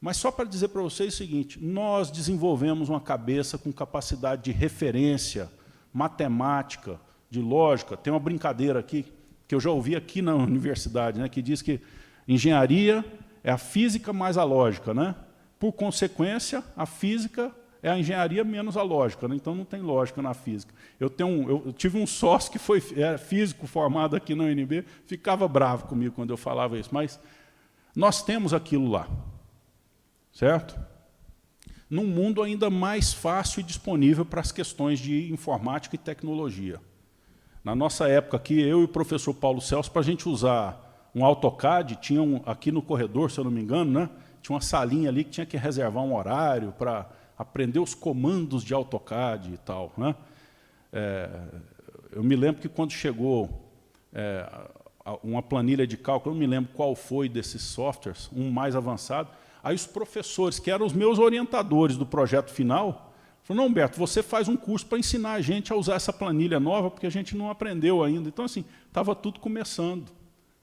mas só para dizer para vocês o seguinte, nós desenvolvemos uma cabeça com capacidade de referência, matemática, de lógica. Tem uma brincadeira aqui, que eu já ouvi aqui na universidade, né, que diz que engenharia é a física mais a lógica, né? Por consequência, a física é a engenharia menos a lógica, né? Então não tem lógica na física. Eu tive um sócio que era físico formado aqui na UNB, ficava bravo comigo quando eu falava isso, mas nós temos aquilo lá, certo? Num mundo ainda mais fácil e disponível para as questões de informática e tecnologia. Na nossa época aqui, eu e o professor Paulo Celso, para a gente usar um AutoCAD, tinha aqui no corredor, se eu não me engano, né? Tinha uma salinha ali que tinha que reservar um horário para aprender os comandos de AutoCAD e tal, né? Eu me lembro que quando chegou uma planilha de cálculo, eu não me lembro qual foi desses softwares, um mais avançado, aí os professores, que eram os meus orientadores do projeto final, falaram, não, Humberto, você faz um curso para ensinar a gente a usar essa planilha nova, porque a gente não aprendeu ainda. Então, assim, estava tudo começando,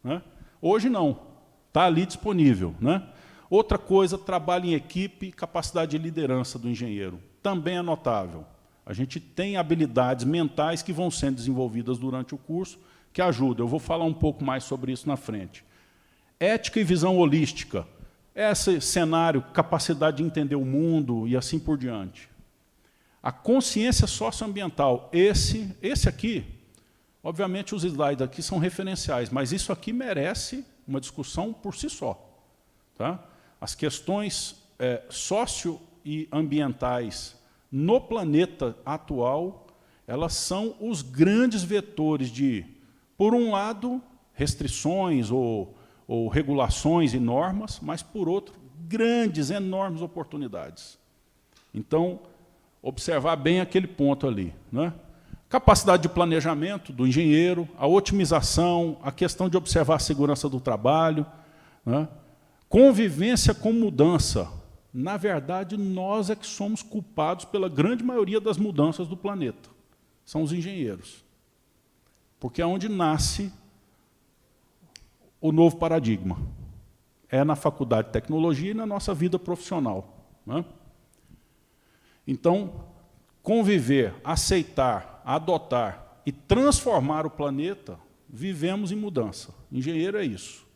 né? Hoje não, está ali disponível, né? Outra coisa, trabalho em equipe e capacidade de liderança do engenheiro. Também é notável. A gente tem habilidades mentais que vão sendo desenvolvidas durante o curso, que ajudam. Eu vou falar um pouco mais sobre isso na frente. Ética e visão holística. Esse cenário, capacidade de entender o mundo e assim por diante. A consciência socioambiental. Esse aqui, obviamente os slides aqui são referenciais, mas isso aqui merece uma discussão por si só. Tá? As questões socio e ambientais no planeta atual, elas são os grandes vetores de, por um lado, restrições ou regulações e normas, mas, por outro, grandes, enormes oportunidades. Então, observar bem aquele ponto ali, né? Capacidade de planejamento do engenheiro, a otimização, a questão de observar a segurança do trabalho, né? Convivência com mudança. Na verdade, nós é que somos culpados pela grande maioria das mudanças do planeta. São os engenheiros. Porque é onde nasce o novo paradigma. É na faculdade de tecnologia e na nossa vida profissional, né? Então, conviver, aceitar, adotar e transformar o planeta, vivemos em mudança. Engenheiro é isso.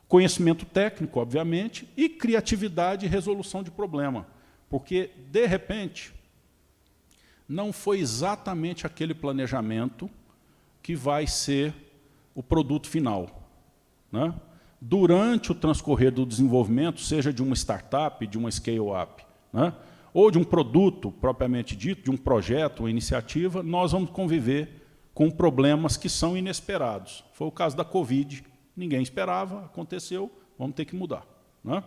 Conhecimento técnico, obviamente, e criatividade e resolução de problema. Porque, de repente, não foi exatamente aquele planejamento que vai ser o produto final, né? Durante o transcorrer do desenvolvimento, seja de uma startup, de uma scale-up, né? Ou de um produto propriamente dito, de um projeto, uma iniciativa, nós vamos conviver com problemas que são inesperados. Foi o caso da Covid, ninguém esperava, aconteceu, vamos ter que mudar, né?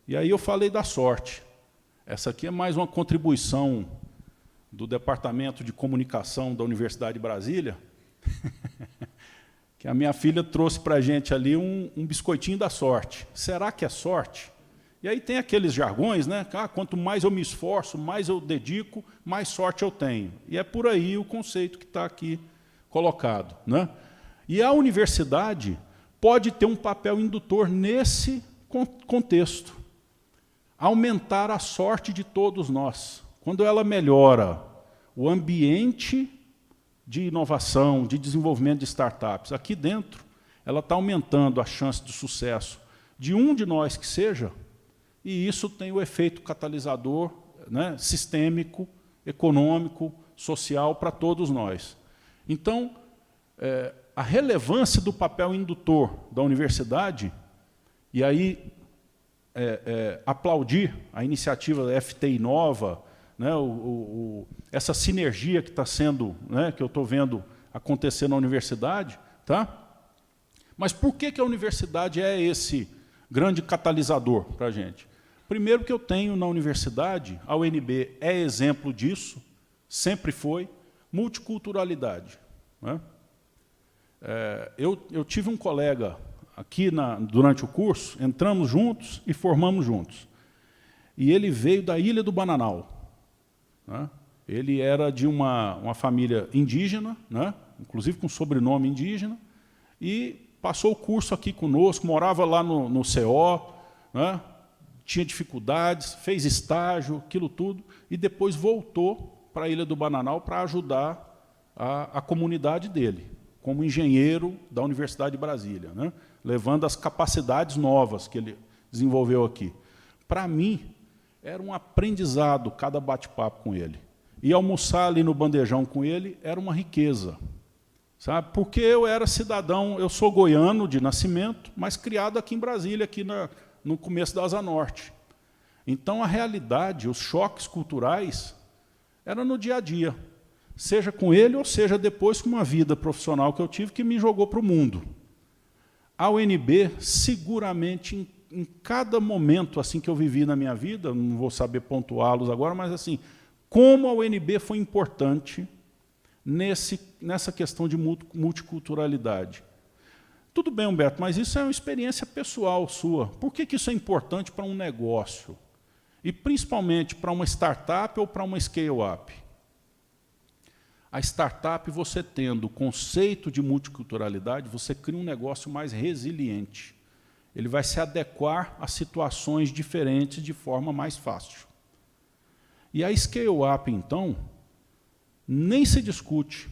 E aí eu falei da sorte. Essa aqui é mais uma contribuição do Departamento de Comunicação da Universidade de Brasília, que a minha filha trouxe para a gente ali um biscoitinho da sorte. Será que é sorte? E aí tem aqueles jargões, né? Ah, quanto mais eu me esforço, mais eu dedico, mais sorte eu tenho. E é por aí o conceito que está aqui colocado, né? E a universidade pode ter um papel indutor nesse contexto. Aumentar a sorte de todos nós. Quando ela melhora o ambiente de inovação, de desenvolvimento de startups, aqui dentro, ela está aumentando a chance de sucesso de um de nós que seja, e isso tem o efeito catalisador, né, sistêmico, econômico, social para todos nós. Então, a relevância do papel indutor da universidade, e aí aplaudir a iniciativa da FT Inova, né, essa sinergia que está sendo, né, que eu estou vendo acontecer na universidade, tá? Mas por que a universidade é esse grande catalisador para a gente? Primeiro que eu tenho na universidade, a UNB é exemplo disso, sempre foi, multiculturalidade, né? Eu tive um colega aqui durante o curso, entramos juntos e formamos juntos. E ele veio da Ilha do Bananal, né? Ele era de uma família indígena, né? Inclusive com sobrenome indígena, e passou o curso aqui conosco, morava lá no CO, né? Tinha dificuldades, fez estágio, aquilo tudo, e depois voltou para a Ilha do Bananal para ajudar a comunidade dele, como engenheiro da Universidade de Brasília, né? Levando as capacidades novas que ele desenvolveu aqui. Para mim, era um aprendizado cada bate-papo com ele. E almoçar ali no bandejão com ele era uma riqueza, sabe? Porque eu era cidadão, eu sou goiano de nascimento, mas criado aqui em Brasília, aqui no começo da Asa Norte. Então, a realidade, os choques culturais, eram no dia a dia, seja com ele ou seja depois com uma vida profissional que eu tive que me jogou para o mundo. A UNB, seguramente, em cada momento assim que eu vivi na minha vida, não vou saber pontuá-los agora, mas assim, como a UNB foi importante nessa questão de multiculturalidade. Tudo bem, Humberto, mas isso é uma experiência pessoal sua. Por que isso é importante para um negócio? E principalmente para uma startup ou para uma scale-up? A startup, você tendo o conceito de multiculturalidade, você cria um negócio mais resiliente. Ele vai se adequar a situações diferentes de forma mais fácil. E a scale-up, então, nem se discute.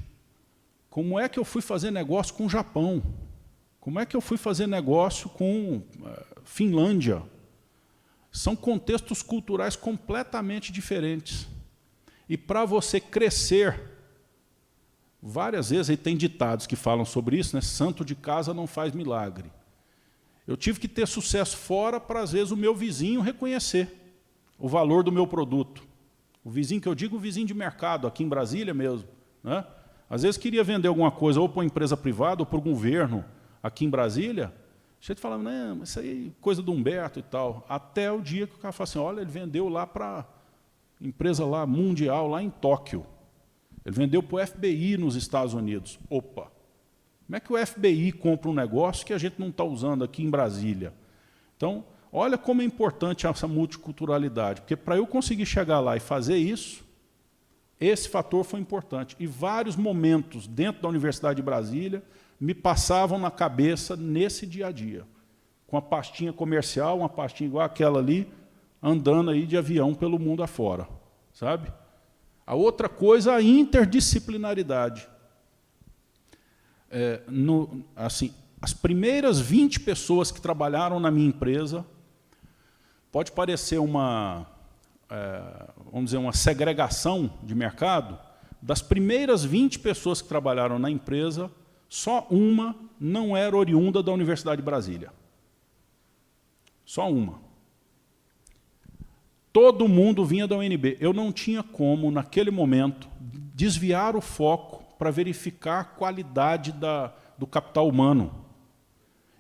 Como é que eu fui fazer negócio com o Japão? Como é que eu fui fazer negócio com Finlândia? São contextos culturais completamente diferentes. E para você crescer, várias vezes, aí tem ditados que falam sobre isso, né? Santo de casa não faz milagre. Eu tive que ter sucesso fora para, às vezes, o meu vizinho reconhecer o valor do meu produto. O vizinho que eu digo, o vizinho de mercado, aqui em Brasília mesmo, né? Às vezes queria vender alguma coisa ou para uma empresa privada ou para o governo, aqui em Brasília, a gente falava, não, isso aí é coisa do Humberto e tal. Até o dia que o cara falou assim, olha, ele vendeu lá para empresa lá mundial, lá em Tóquio. Ele vendeu para o FBI nos Estados Unidos. Opa! Como é que o FBI compra um negócio que a gente não está usando aqui em Brasília? Então, olha como é importante essa multiculturalidade, porque para eu conseguir chegar lá e fazer isso, esse fator foi importante. E vários momentos dentro da Universidade de Brasília me passavam na cabeça nesse dia a dia, com a pastinha comercial, uma pastinha igual aquela ali, andando aí de avião pelo mundo afora, sabe? A outra coisa, a interdisciplinaridade. Assim, as primeiras 20 pessoas que trabalharam na minha empresa, pode parecer vamos dizer, uma segregação de mercado, das primeiras 20 pessoas que trabalharam na empresa, só uma não era oriunda da Universidade de Brasília. Só uma. Todo mundo vinha da UNB. Eu não tinha como, naquele momento, desviar o foco para verificar a qualidade do capital humano.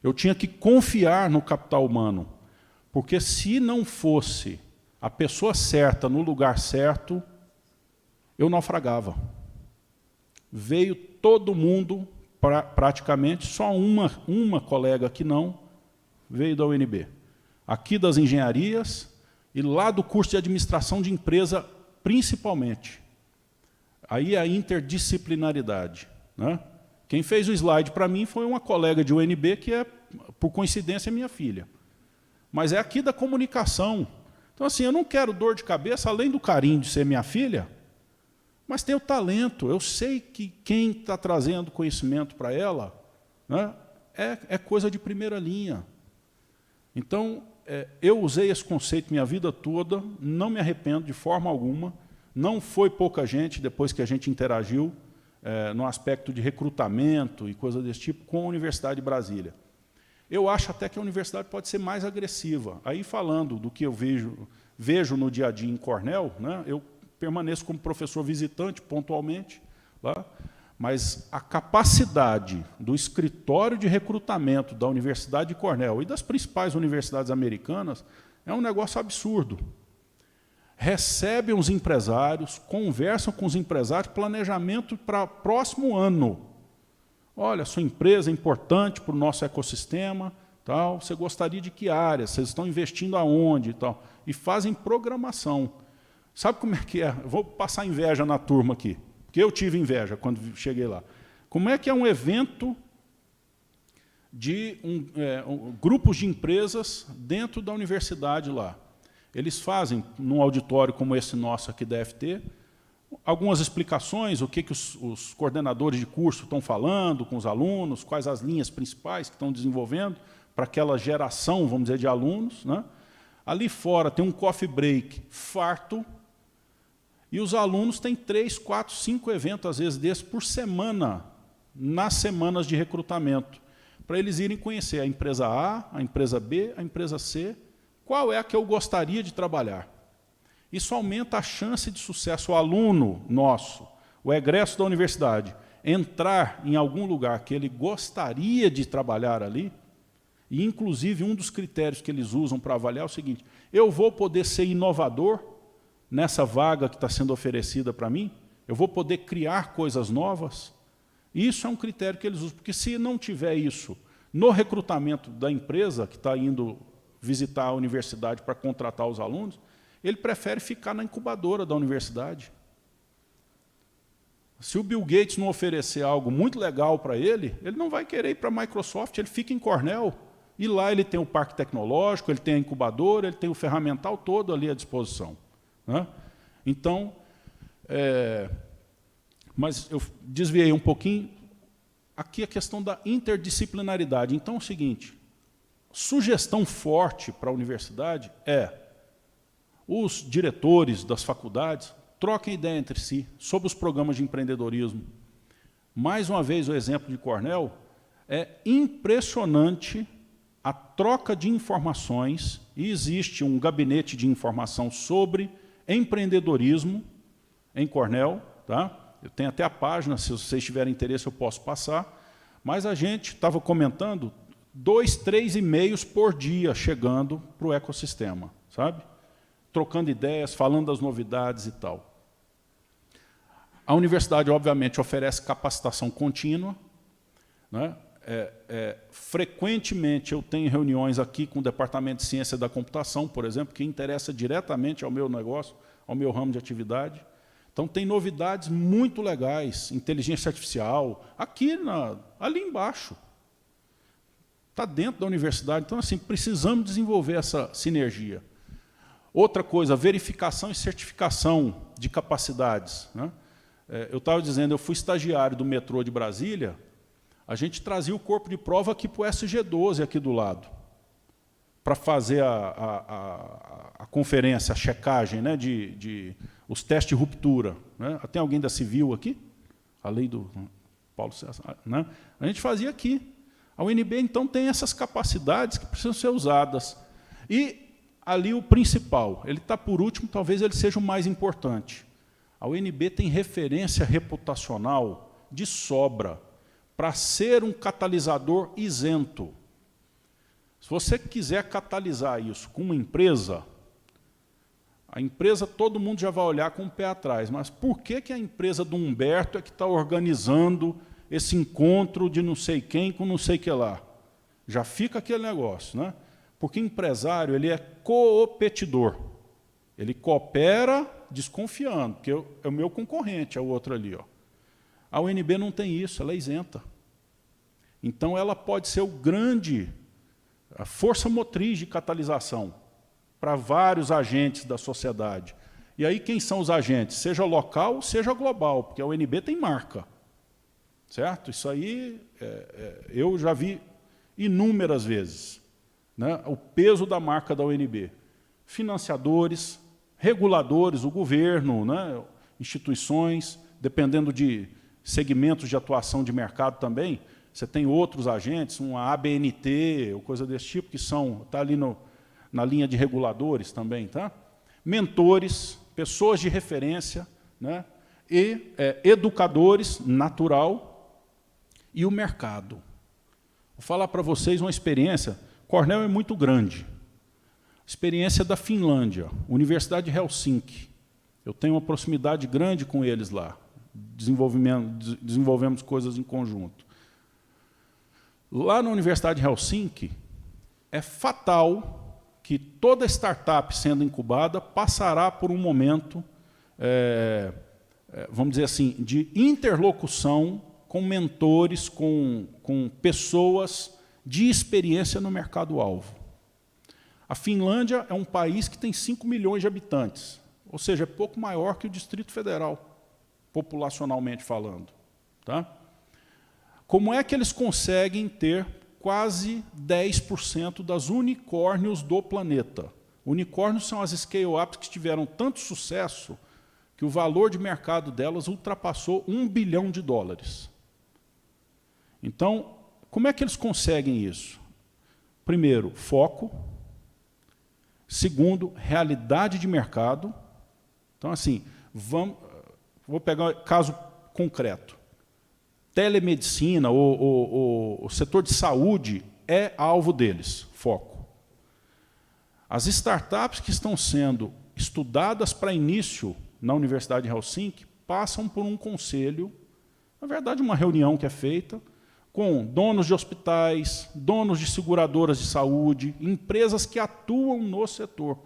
Eu tinha que confiar no capital humano, porque se não fosse a pessoa certa no lugar certo, eu naufragava. Veio todo mundo, praticamente, só uma colega que não, veio da UNB. Aqui das engenharias e lá do curso de administração de empresa, principalmente. Aí a interdisciplinaridade, né? Quem fez o slide para mim foi uma colega de UNB, que é, por coincidência, minha filha. Mas é aqui da comunicação. Então, assim, eu não quero dor de cabeça, além do carinho de ser minha filha, mas tem o talento. Eu sei que quem está trazendo conhecimento para ela, né, é coisa de primeira linha. Então, eu usei esse conceito minha vida toda, não me arrependo de forma alguma, não foi pouca gente, depois que a gente interagiu, no aspecto de recrutamento e coisa desse tipo, com a Universidade de Brasília. Eu acho até que a universidade pode ser mais agressiva. Aí, falando do que eu vejo no dia a dia em Cornell, né, eu permaneço como professor visitante, pontualmente, lá, mas a capacidade do escritório de recrutamento da Universidade de Cornell e das principais universidades americanas é um negócio absurdo. Recebem os empresários, conversam com os empresários, planejamento para o próximo ano. Olha, sua empresa é importante para o nosso ecossistema, tal, você gostaria de que área, vocês estão investindo aonde, tal, e fazem programação. Sabe como é que é? Eu vou passar inveja na turma aqui, porque eu tive inveja quando cheguei lá. Como é que é um evento de grupos de empresas dentro da universidade lá? Eles fazem, num auditório como esse nosso aqui da FT, algumas explicações, o que os coordenadores de curso estão falando com os alunos, quais as linhas principais que estão desenvolvendo para aquela geração, vamos dizer, de alunos, né? Ali fora tem um coffee break farto, e os alunos têm 3, 4, 5 eventos, às vezes, desses por semana, nas semanas de recrutamento, para eles irem conhecer a empresa A, a empresa B, a empresa C, qual é a que eu gostaria de trabalhar. Isso aumenta a chance de sucesso. O aluno nosso, o egresso da universidade, entrar em algum lugar que ele gostaria de trabalhar ali, e, inclusive, um dos critérios que eles usam para avaliar é o seguinte: eu vou poder ser inovador nessa vaga que está sendo oferecida para mim? Eu vou poder criar coisas novas? Isso é um critério que eles usam, porque se não tiver isso no recrutamento da empresa que está indo visitar a universidade para contratar os alunos, ele prefere ficar na incubadora da universidade. Se o Bill Gates não oferecer algo muito legal para ele não vai querer ir para a Microsoft, ele fica em Cornell, e lá ele tem o parque tecnológico, ele tem a incubadora, ele tem o ferramental todo ali à disposição, né? Então, mas eu desviei um pouquinho, aqui a questão da interdisciplinaridade. Então é o seguinte, sugestão forte para a universidade os diretores das faculdades troquem ideia entre si sobre os programas de empreendedorismo. Mais uma vez, o exemplo de Cornell, é impressionante a troca de informações, e existe um gabinete de informação sobre empreendedorismo em Cornell, tá? Eu tenho até a página, se vocês tiverem interesse eu posso passar, Mas a gente estava comentando 2, 3 e-mails por dia chegando para o ecossistema, sabe? Trocando ideias, falando das novidades e tal. A universidade, obviamente, oferece capacitação contínua, né? Frequentemente eu tenho reuniões aqui com o Departamento de Ciência da Computação, por exemplo, que interessa diretamente ao meu negócio, ao meu ramo de atividade. Então, tem novidades muito legais, inteligência artificial, ali embaixo. Está dentro da universidade. Então, assim, precisamos desenvolver essa sinergia. Outra coisa, verificação e certificação de capacidades, né? Eu estava dizendo, eu fui estagiário do metrô de Brasília, a gente trazia o corpo de prova aqui para o SG12, aqui do lado, para fazer a conferência, a checagem, né, os testes de ruptura. Né? Tem alguém da Civil aqui? A lei do Paulo César. Né? A gente fazia aqui. A UNB, então, tem essas capacidades que precisam ser usadas. E ali o principal, ele está por último, talvez ele seja o mais importante. A UNB tem referência reputacional de sobra para ser um catalisador isento. Se você quiser catalisar isso com uma empresa, a empresa todo mundo já vai olhar com o pé atrás, mas por que a empresa do Humberto é que está organizando esse encontro de não sei quem com não sei o que lá? Já fica aquele negócio, né? Porque empresário ele é coopetidor. Ele coopera desconfiando, porque é o meu concorrente, é o outro ali. Ó. A UNB não tem isso, ela é isenta. Então, ela pode ser a força motriz de catalisação para vários agentes da sociedade. E aí, quem são os agentes? Seja local, seja global, porque a UNB tem marca. Certo? Isso aí eu já vi inúmeras vezes. Né? O peso da marca da UNB. Financiadores, reguladores, o governo, né? Instituições, dependendo de segmentos de atuação de mercado também, você tem outros agentes, uma ABNT, ou coisa desse tipo, que está ali na linha de reguladores também. Tá? Mentores, pessoas de referência, né? E educadores, natural, e o mercado. Vou falar para vocês uma experiência, Cornell é muito grande. Experiência da Finlândia, Universidade de Helsinki. Eu tenho uma proximidade grande com eles lá. Desenvolvemos coisas em conjunto. Lá na Universidade de Helsinki, é fatal que toda startup sendo incubada passará por um momento, vamos dizer assim, de interlocução com mentores, com pessoas de experiência no mercado-alvo. A Finlândia é um país que tem 5 milhões de habitantes, ou seja, é pouco maior que o Distrito Federal, populacionalmente falando. Tá? Como é que eles conseguem ter quase 10% das unicórnios do planeta? Unicórnios são as scale-ups que tiveram tanto sucesso que o valor de mercado delas ultrapassou $1 bilhão. Então, como é que eles conseguem isso? Primeiro, foco. Segundo, realidade de mercado. Então, assim, vou pegar um caso concreto. Telemedicina, o setor de saúde é alvo deles, foco. As startups que estão sendo estudadas para início na Universidade de Helsinki passam por um conselho, na verdade, uma reunião que é feita, com donos de hospitais, donos de seguradoras de saúde, empresas que atuam no setor.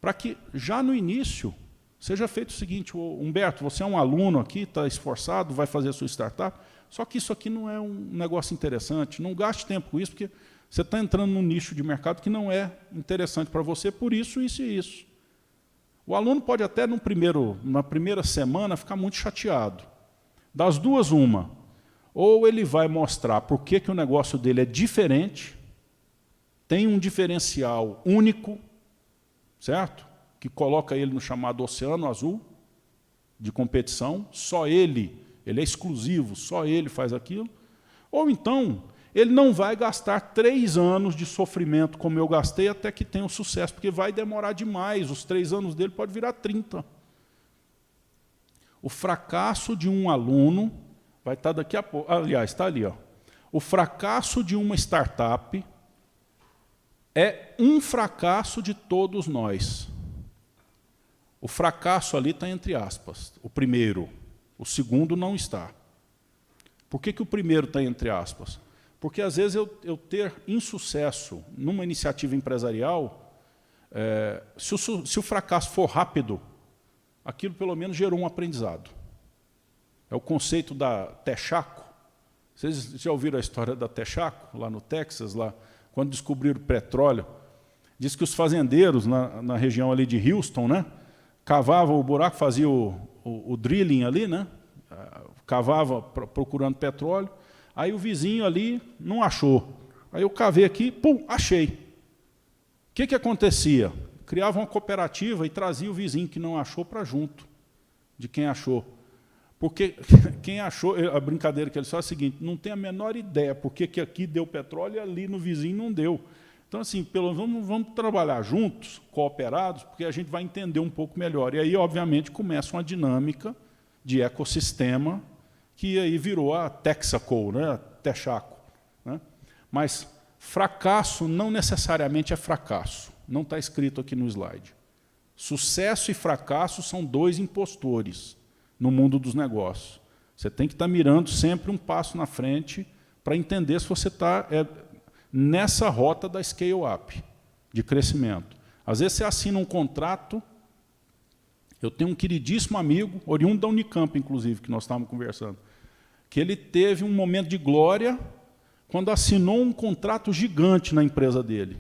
Para que, já no início, seja feito o seguinte, Humberto, você é um aluno aqui, está esforçado, vai fazer a sua startup, só que isso aqui não é um negócio interessante, não gaste tempo com isso, porque você está entrando num nicho de mercado que não é interessante para você, por isso, isso e isso. O aluno pode até, na primeira semana, ficar muito chateado. Das duas, uma. Ou ele vai mostrar por que o negócio dele é diferente, tem um diferencial único, certo? Que coloca ele no chamado oceano azul de competição, só ele é exclusivo, só ele faz aquilo. Ou então, ele não vai gastar 3 anos de sofrimento como eu gastei até que tenha um sucesso, porque vai demorar demais, os 3 anos dele pode virar 30. O fracasso de um aluno Vai estar daqui a pouco. Aliás, está ali. Ó. O fracasso de uma startup é um fracasso de todos nós. O fracasso ali está entre aspas. O primeiro. O segundo não está. Por que o primeiro está entre aspas? Porque, às vezes, eu ter insucesso numa iniciativa empresarial, se o fracasso for rápido, aquilo, pelo menos, gerou um aprendizado. É o conceito da Texaco. Vocês já ouviram a história da Texaco, lá no Texas, lá, quando descobriram o petróleo? Diz que os fazendeiros, na região ali de Houston, né, cavavam o buraco, faziam o drilling ali, né, cavava procurando petróleo, aí o vizinho ali não achou. Aí eu cavei aqui, pum, achei. O que acontecia? Criava uma cooperativa e trazia o vizinho que não achou para junto de quem achou. Porque quem achou, a brincadeira que eles fazem é a seguinte, não tem a menor ideia porque que aqui deu petróleo e ali no vizinho não deu. Então, assim, vamos trabalhar juntos, cooperados, porque a gente vai entender um pouco melhor. E aí, obviamente, começa uma dinâmica de ecossistema que aí virou a Texaco, né, a Texaco. Né? Mas fracasso não necessariamente é fracasso. Não está escrito aqui no slide. Sucesso e fracasso são dois impostores no mundo dos negócios. Você tem que estar mirando sempre um passo na frente para entender se você está nessa rota da scale-up, de crescimento. Às vezes você assina um contrato. Eu tenho um queridíssimo amigo, oriundo da Unicamp, inclusive, que nós estávamos conversando, que ele teve um momento de glória quando assinou um contrato gigante na empresa dele.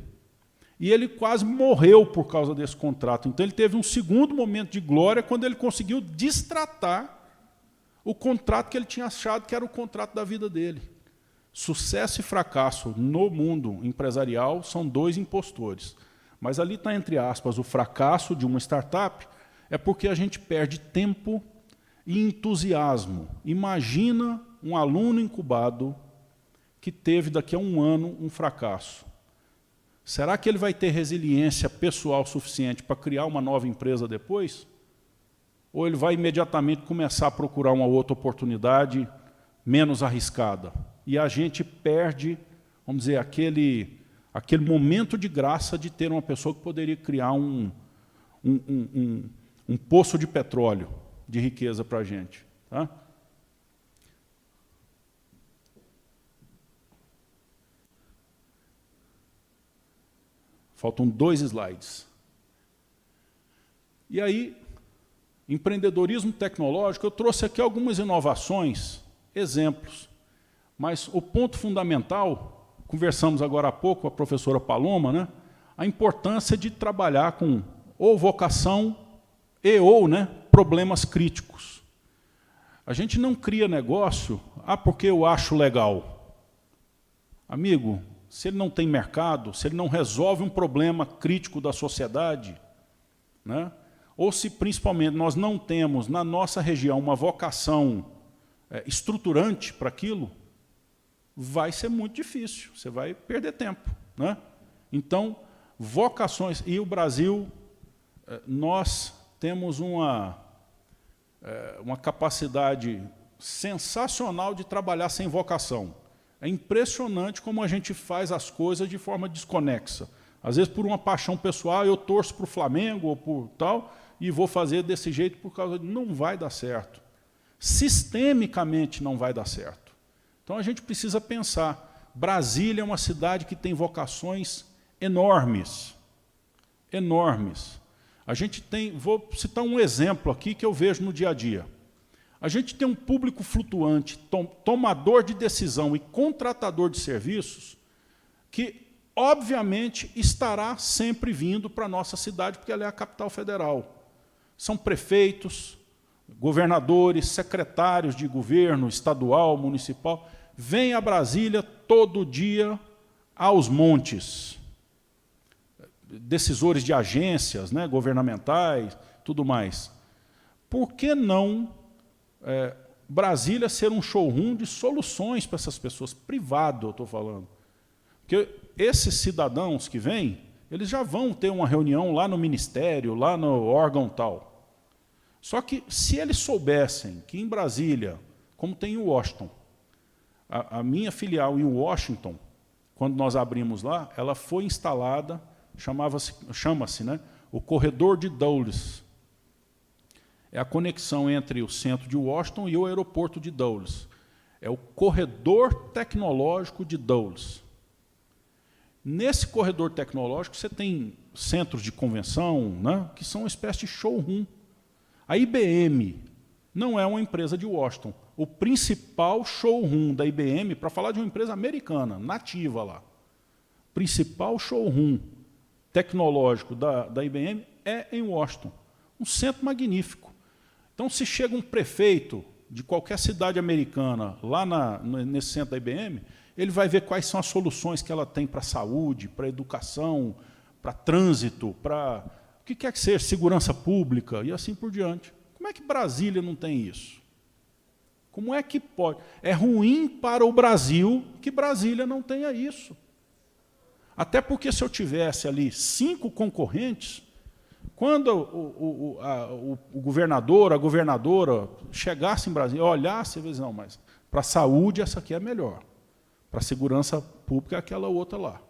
E ele quase morreu por causa desse contrato. Então, ele teve um segundo momento de glória quando ele conseguiu destratar o contrato que ele tinha achado que era o contrato da vida dele. Sucesso e fracasso no mundo empresarial são dois impostores. Mas ali está, entre aspas, o fracasso de uma startup é porque a gente perde tempo e entusiasmo. Imagina um aluno incubado que teve daqui a um ano um fracasso. Será que ele vai ter resiliência pessoal suficiente para criar uma nova empresa depois? Ou ele vai imediatamente começar a procurar uma outra oportunidade menos arriscada? E a gente perde, vamos dizer, aquele momento de graça de ter uma pessoa que poderia criar um poço de petróleo, de riqueza para a gente. Tá? Faltam 2 slides. E aí, empreendedorismo tecnológico, eu trouxe aqui algumas inovações, exemplos. Mas o ponto fundamental, conversamos agora há pouco com a professora Paloma, né, a importância de trabalhar com ou vocação ou problemas críticos. A gente não cria negócio porque eu acho legal. Amigo, se ele não tem mercado, se ele não resolve um problema crítico da sociedade, né, ou se, principalmente, nós não temos na nossa região uma vocação estruturante para aquilo, vai ser muito difícil, você vai perder tempo. Né? Então, vocações... E o Brasil, nós temos uma capacidade sensacional de trabalhar sem vocação. É impressionante como a gente faz as coisas de forma desconexa. Às vezes, por uma paixão pessoal, eu torço para o Flamengo ou por tal, e vou fazer desse jeito por causa de... Não vai dar certo. Sistemicamente não vai dar certo. Então, a gente precisa pensar. Brasília é uma cidade que tem vocações enormes. Enormes. A gente tem... Vou citar um exemplo aqui que eu vejo no dia a dia. A gente tem um público flutuante, tomador de decisão e contratador de serviços, que, obviamente, estará sempre vindo para a nossa cidade, porque ela é a capital federal. São prefeitos, governadores, secretários de governo estadual, municipal, vêm a Brasília todo dia aos montes. Decisores de agências, né, governamentais, tudo mais. Por que não Brasília ser um showroom de soluções para essas pessoas? Privado, eu estou falando. Porque esses cidadãos que vêm, eles já vão ter uma reunião lá no ministério, lá no órgão tal. Só que, se eles soubessem que em Brasília, como tem em Washington. A minha filial em Washington, quando nós abrimos lá, ela foi instalada, chama-se, né, o Corredor de Dulles. É a conexão entre o centro de Washington e o aeroporto de Dulles. É o Corredor Tecnológico de Dulles. Nesse corredor tecnológico, você tem centros de convenção, né, que são uma espécie de showroom. A IBM não é uma empresa de Washington. O principal showroom da IBM, para falar de uma empresa americana, nativa lá, principal showroom tecnológico da IBM é em Washington. Um centro magnífico. Então, se chega um prefeito de qualquer cidade americana lá nesse centro da IBM, ele vai ver quais são as soluções que ela tem para a saúde, para a educação, para trânsito, para o que quer que seja, segurança pública e assim por diante. Como é que Brasília não tem isso? Como é que pode? É ruim para o Brasil que Brasília não tenha isso. Até porque se eu tivesse ali 5 concorrentes, quando o governador, a governadora chegasse em Brasília, olhasse e disse, não, mas para a saúde essa aqui é melhor. Para a segurança pública é aquela outra lá.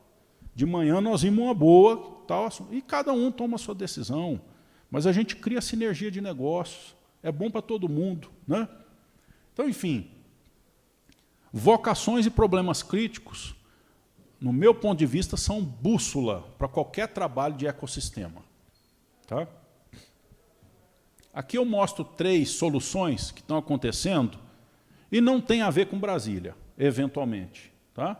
De manhã nós vimos uma boa, tal, e cada um toma a sua decisão. Mas a gente cria sinergia de negócios. É bom para todo mundo, né? Então, enfim, vocações e problemas críticos, no meu ponto de vista, são bússola para qualquer trabalho de ecossistema. Tá? Aqui eu mostro 3 soluções que estão acontecendo e não tem a ver com Brasília, eventualmente. Tá?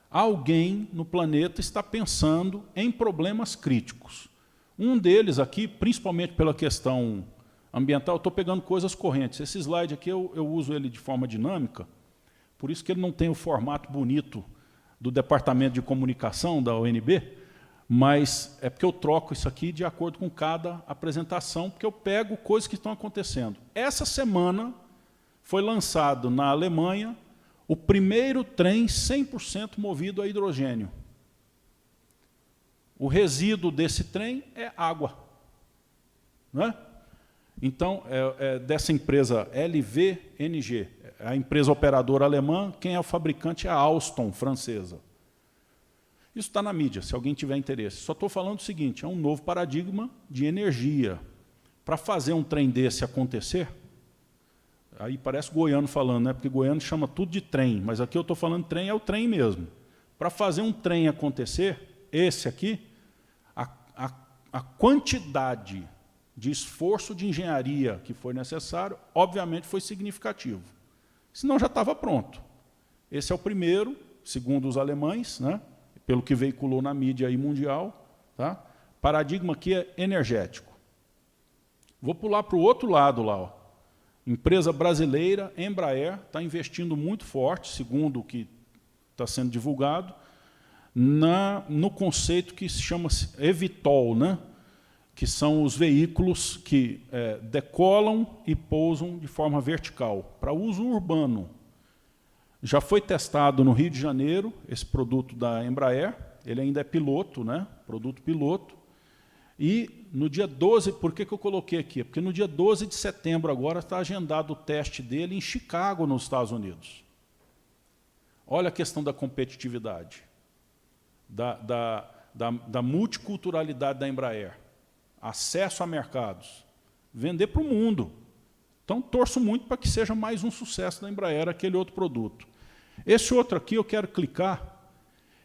Alguém no planeta está pensando em problemas críticos. Um deles aqui, principalmente pela questão ambiental, eu estou pegando coisas correntes. Esse slide aqui eu uso ele de forma dinâmica, por isso que ele não tem o formato bonito do Departamento de Comunicação da ONB, mas é porque eu troco isso aqui de acordo com cada apresentação, porque eu pego coisas que estão acontecendo. Essa semana foi lançado na Alemanha o primeiro trem 100% movido a hidrogênio. O resíduo desse trem é água. Não é? Então, é dessa empresa LVNG, a empresa operadora alemã, quem é o fabricante é a Alstom, francesa. Isso está na mídia, se alguém tiver interesse. Só estou falando o seguinte, é um novo paradigma de energia. Para fazer um trem desse acontecer, aí parece goiano falando, né? Porque goiano chama tudo de trem, mas aqui eu estou falando trem, é o trem mesmo. Para fazer um trem acontecer, esse aqui, a quantidade de esforço de engenharia que foi necessário, obviamente foi significativo. Senão já estava pronto. Esse é o primeiro, segundo os alemães, né? Pelo que veiculou na mídia aí mundial, tá? Paradigma aqui é energético. Vou pular para o outro lado lá. Ó. Empresa brasileira, Embraer, está investindo muito forte, segundo o que está sendo divulgado, no conceito que se chama eVTOL, né? Que são os veículos que decolam e pousam de forma vertical, para uso urbano. Já foi testado no Rio de Janeiro, esse produto da Embraer, ele ainda é piloto, né? Produto piloto. E no dia 12, por que eu coloquei aqui? Porque no dia 12 de setembro agora está agendado o teste dele em Chicago, nos Estados Unidos. Olha a questão da competitividade, da multiculturalidade da Embraer. Acesso a mercados, vender para o mundo. Então, torço muito para que seja mais um sucesso da Embraer, aquele outro produto. Esse outro aqui, eu quero clicar,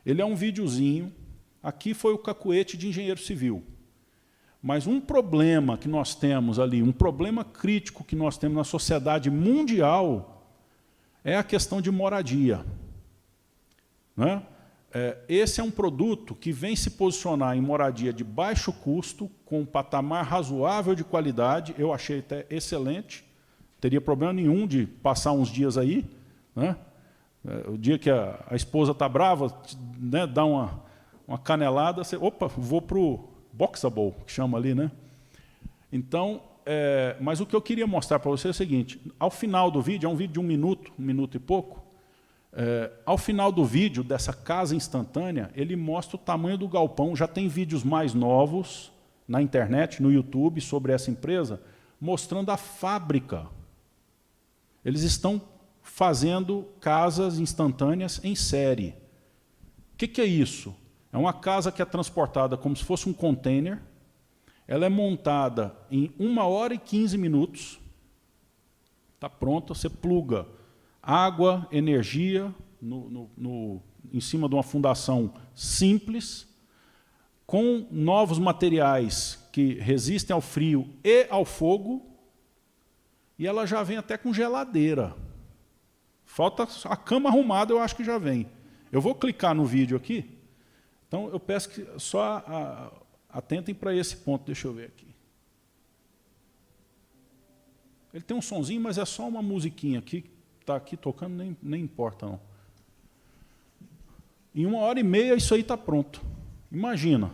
ele é um videozinho, aqui foi o cacuete de engenheiro civil. Mas um problema que nós temos ali, um problema crítico que nós temos na sociedade mundial, é a questão de moradia. Né? Esse é um produto que vem se posicionar em moradia de baixo custo, com um patamar razoável de qualidade, eu achei até excelente, teria problema nenhum de passar uns dias aí, né? O dia que a esposa está brava, né, dá uma canelada, você, opa, vou para o Boxable, que chama ali, né? Então, mas o que eu queria mostrar para você é o seguinte, ao final do vídeo, é um vídeo de 1 minuto e pouco, ao final do vídeo, dessa casa instantânea, ele mostra o tamanho do galpão, já tem vídeos mais novos na internet, no YouTube, sobre essa empresa, mostrando a fábrica. Eles estão fazendo casas instantâneas em série. O que é isso? É uma casa que é transportada como se fosse um container, ela é montada em 1 hora e 15 minutos, está pronta, você pluga água, energia, em cima de uma fundação simples, com novos materiais que resistem ao frio e ao fogo, e ela já vem até com geladeira. Falta a cama arrumada, eu acho que já vem. Eu vou clicar no vídeo aqui, então eu peço que só atentem para esse ponto, deixa eu ver aqui. Ele tem um sonzinho, mas é só uma musiquinha aqui, está aqui tocando, nem importa não. Em 1 hora e meia isso aí está pronto. Imagina.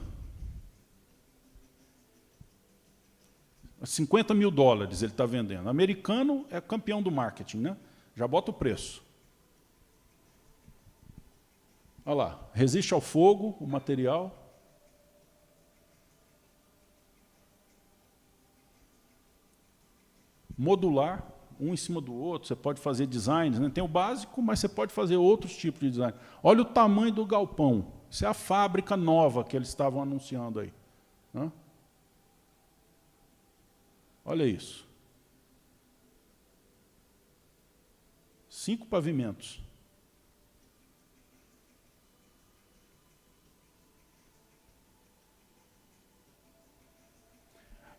$50 mil ele está vendendo. Americano é campeão do marketing, né? Já bota o preço. Olha lá, resiste ao fogo, o material. Modular, um em cima do outro, você pode fazer designs, né? Tem o básico, mas você pode fazer outros tipos de design. Olha o tamanho do galpão. Isso é a fábrica nova que eles estavam anunciando aí. Né? Olha isso. 5 pavimentos.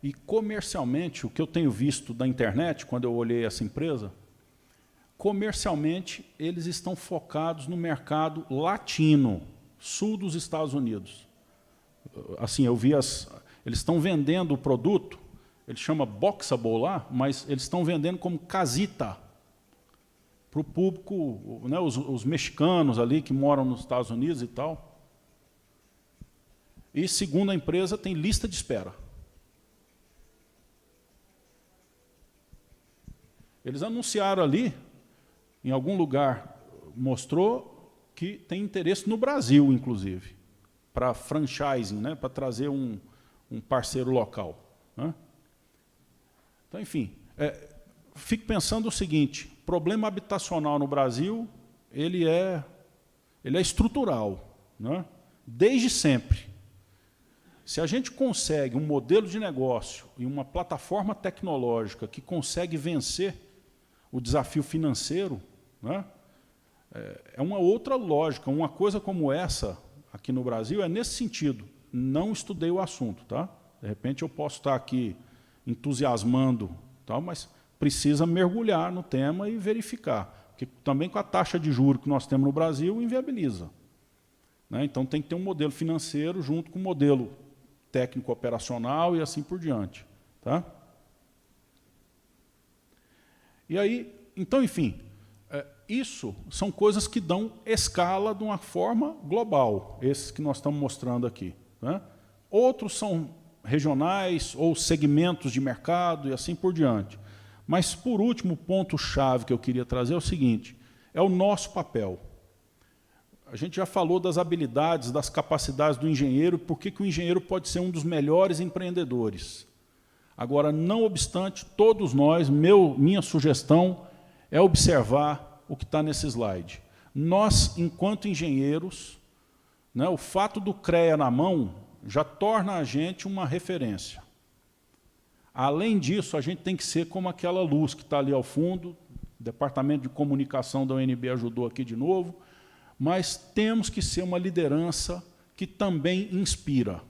E comercialmente, o que eu tenho visto da internet, quando eu olhei essa empresa, comercialmente eles estão focados no mercado latino, sul dos Estados Unidos. Assim, eu vi eles estão vendendo o produto, ele chama Boxable lá, mas eles estão vendendo como casita para o público, né, os mexicanos ali que moram nos Estados Unidos e tal. E, segundo a empresa, tem lista de espera. Eles anunciaram ali, em algum lugar, mostrou que tem interesse no Brasil, inclusive, para franchising, né, para trazer um parceiro local. Né? Então, enfim, fico pensando o seguinte, problema habitacional no Brasil, ele é estrutural, né? Desde sempre. Se a gente consegue um modelo de negócio e uma plataforma tecnológica que consegue vencer o desafio financeiro, né, é uma outra lógica. Uma coisa como essa, aqui no Brasil, é nesse sentido. Não estudei o assunto. Tá? De repente eu posso estar aqui entusiasmando, tal, mas precisa mergulhar no tema e verificar. Porque também com a taxa de juros que nós temos no Brasil, inviabiliza. Né? Então tem que ter um modelo financeiro junto com o modelo técnico operacional e assim por diante. Tá? E aí, então, enfim, isso são coisas que dão escala de uma forma global, esses que nós estamos mostrando aqui. Né? Outros são regionais ou segmentos de mercado e assim por diante. Mas, por último, o ponto-chave que eu queria trazer é o seguinte, é o nosso papel. A gente já falou das habilidades, das capacidades do engenheiro, por que o engenheiro pode ser um dos melhores empreendedores. Agora, não obstante, todos nós, minha sugestão é observar o que está nesse slide. Nós, enquanto engenheiros, né, o fato do CREA na mão já torna a gente uma referência. Além disso, a gente tem que ser como aquela luz que está ali ao fundo, o Departamento de Comunicação da UNB ajudou aqui de novo, mas temos que ser uma liderança que também inspira.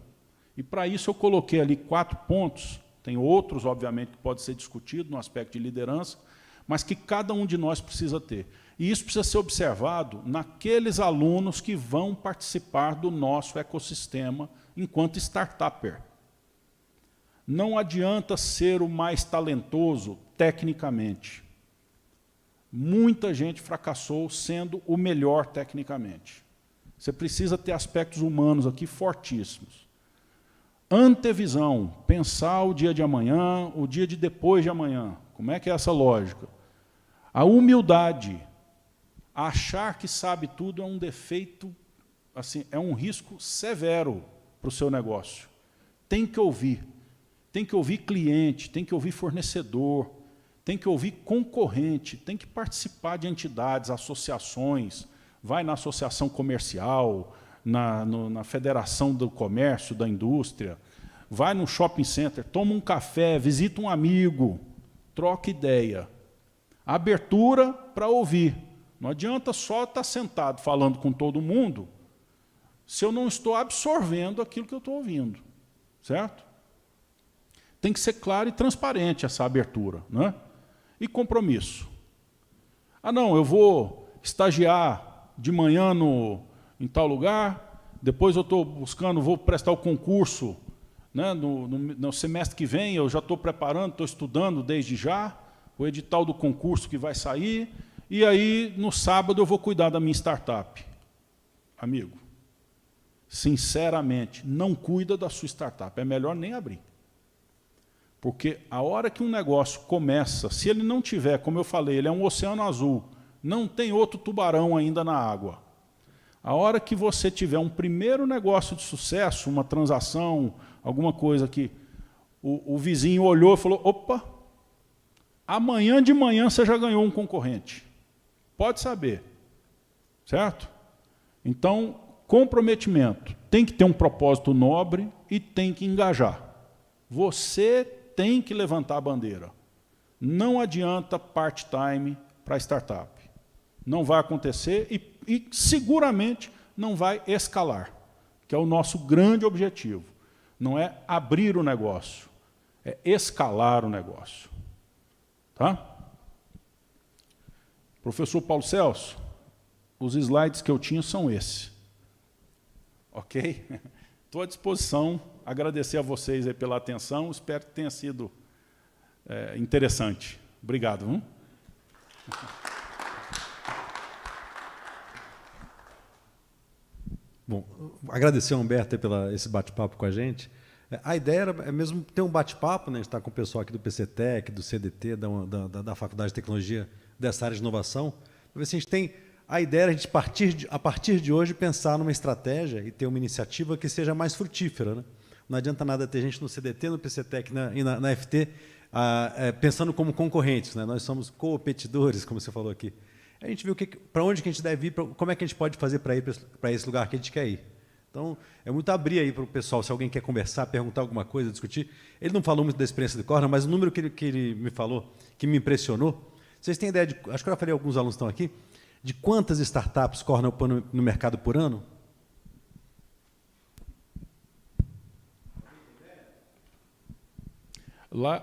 E para isso eu coloquei ali 4 pontos, tem outros, obviamente, que pode ser discutido no aspecto de liderança, mas que cada um de nós precisa ter. E isso precisa ser observado naqueles alunos que vão participar do nosso ecossistema enquanto startupper. Não adianta ser o mais talentoso tecnicamente. Muita gente fracassou sendo o melhor tecnicamente. Você precisa ter aspectos humanos aqui fortíssimos. Antevisão, pensar o dia de amanhã, o dia de depois de amanhã. Como é que é essa lógica? A humildade, achar que sabe tudo é um defeito, assim, é um risco severo para o seu negócio. Tem que ouvir cliente, tem que ouvir fornecedor, tem que ouvir concorrente, tem que participar de entidades, associações, vai na associação comercial, na Federação do Comércio, da Indústria, vai no shopping center, toma um café, visita um amigo, troca ideia. Abertura para ouvir. Não adianta só estar sentado falando com todo mundo se eu não estou absorvendo aquilo que eu estou ouvindo. Certo? Tem que ser claro e transparente essa abertura. Né? E compromisso. Ah, não, eu vou estagiar de manhã em tal lugar, depois eu estou buscando, vou prestar o concurso, né, no semestre que vem, eu já estou preparando, estou estudando desde já, o edital do concurso que vai sair, e aí, no sábado, eu vou cuidar da minha startup. Amigo, sinceramente, não cuida da sua startup, é melhor nem abrir. Porque a hora que um negócio começa, se ele não tiver, como eu falei, ele é um oceano azul, não tem outro tubarão ainda na água. A hora que você tiver um primeiro negócio de sucesso, uma transação, alguma coisa que o vizinho olhou e falou, opa, amanhã de manhã você já ganhou um concorrente. Pode saber. Certo? Então, comprometimento. Tem que ter um propósito nobre e tem que engajar. Você tem que levantar a bandeira. Não adianta part-time para startup. Não vai acontecer e seguramente não vai escalar, que é o nosso grande objetivo. Não é abrir o negócio, é escalar o negócio. Tá? Professor Paulo Celso, os slides que eu tinha são esses. Ok? Estou à disposição, agradecer a vocês aí pela atenção, espero que tenha sido interessante. Obrigado. Bom, agradecer ao Humberto pelo esse bate-papo com a gente. A ideia era mesmo ter um bate-papo, né? A gente está com o pessoal aqui do PCTec, do CDT, da Faculdade de Tecnologia, dessa área de inovação. Para ver se a gente tem a ideia, a gente a partir de hoje pensar numa estratégia e ter uma iniciativa que seja mais frutífera. Né? Não adianta nada ter gente no CDT, no PCTec e na FT pensando como concorrentes. Né? Nós somos competidores, como você falou aqui. A gente viu para onde que a gente deve ir, como é que a gente pode fazer para ir para esse lugar que a gente quer ir. Então, é muito abrir aí para o pessoal, se alguém quer conversar, perguntar alguma coisa, discutir. Ele não falou muito da experiência do Cornell, mas o número que ele me falou, que me impressionou, vocês têm ideia, acho que eu já falei, alguns alunos estão aqui, de quantas startups Cornell põe no mercado por ano? Lá,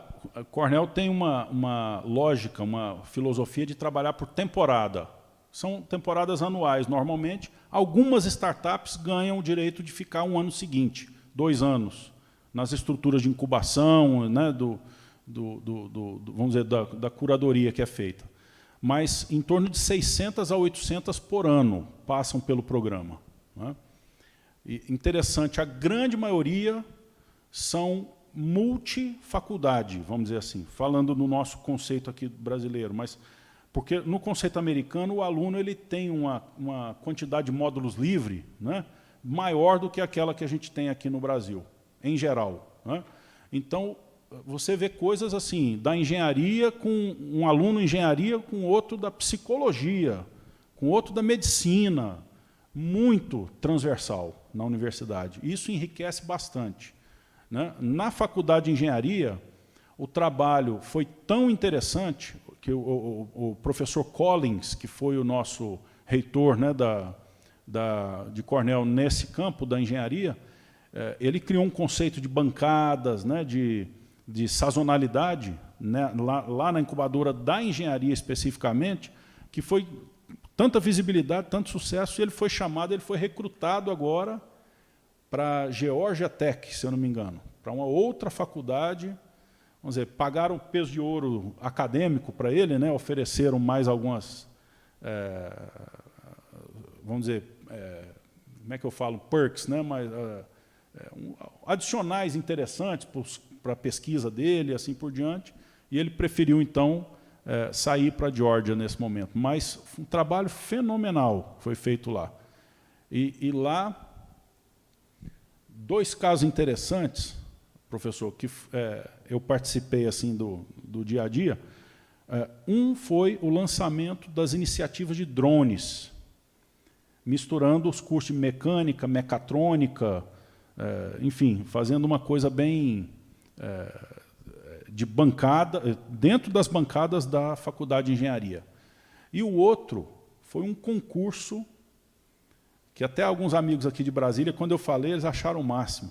Cornell tem uma lógica, uma filosofia de trabalhar por temporada. São temporadas anuais, normalmente. Algumas startups ganham o direito de ficar um ano seguinte, 2 anos, nas estruturas de incubação, né, vamos dizer, da curadoria que é feita. Mas em torno de 600 a 800 por ano passam pelo programa. Né? E interessante, a grande maioria são multifaculdade, vamos dizer assim, falando no nosso conceito aqui brasileiro, mas porque no conceito americano o aluno ele tem uma quantidade de módulos livre, né, maior do que aquela que a gente tem aqui no Brasil, em geral. Né? Então, você vê coisas assim, da engenharia, com um aluno engenharia, com outro da psicologia, com outro da medicina, muito transversal na universidade. Isso enriquece bastante. Né? Na faculdade de engenharia, o trabalho foi tão interessante que o professor Collins, que foi o nosso reitor, né, de Cornell nesse campo da engenharia, ele criou um conceito de bancadas, né, de sazonalidade, né, lá na incubadora da engenharia especificamente, que foi tanta visibilidade, tanto sucesso, e ele foi chamado, ele foi recrutado agora para a Georgia Tech, se eu não me engano, para uma outra faculdade. Vamos dizer, pagaram peso de ouro acadêmico para ele, né, ofereceram mais algumas, vamos dizer, como é que eu falo, perks, né, mas, adicionais interessantes para a pesquisa dele, assim por diante, e ele preferiu, então, sair para a Georgia nesse momento. Mas um trabalho fenomenal foi feito lá. E lá, 2 casos interessantes, professor, que eu participei assim do dia a dia. Um foi o lançamento das iniciativas de drones, misturando os cursos de mecânica, mecatrônica, enfim, fazendo uma coisa bem de bancada, dentro das bancadas da Faculdade de Engenharia. E o outro foi um concurso que até alguns amigos aqui de Brasília, quando eu falei, eles acharam o máximo.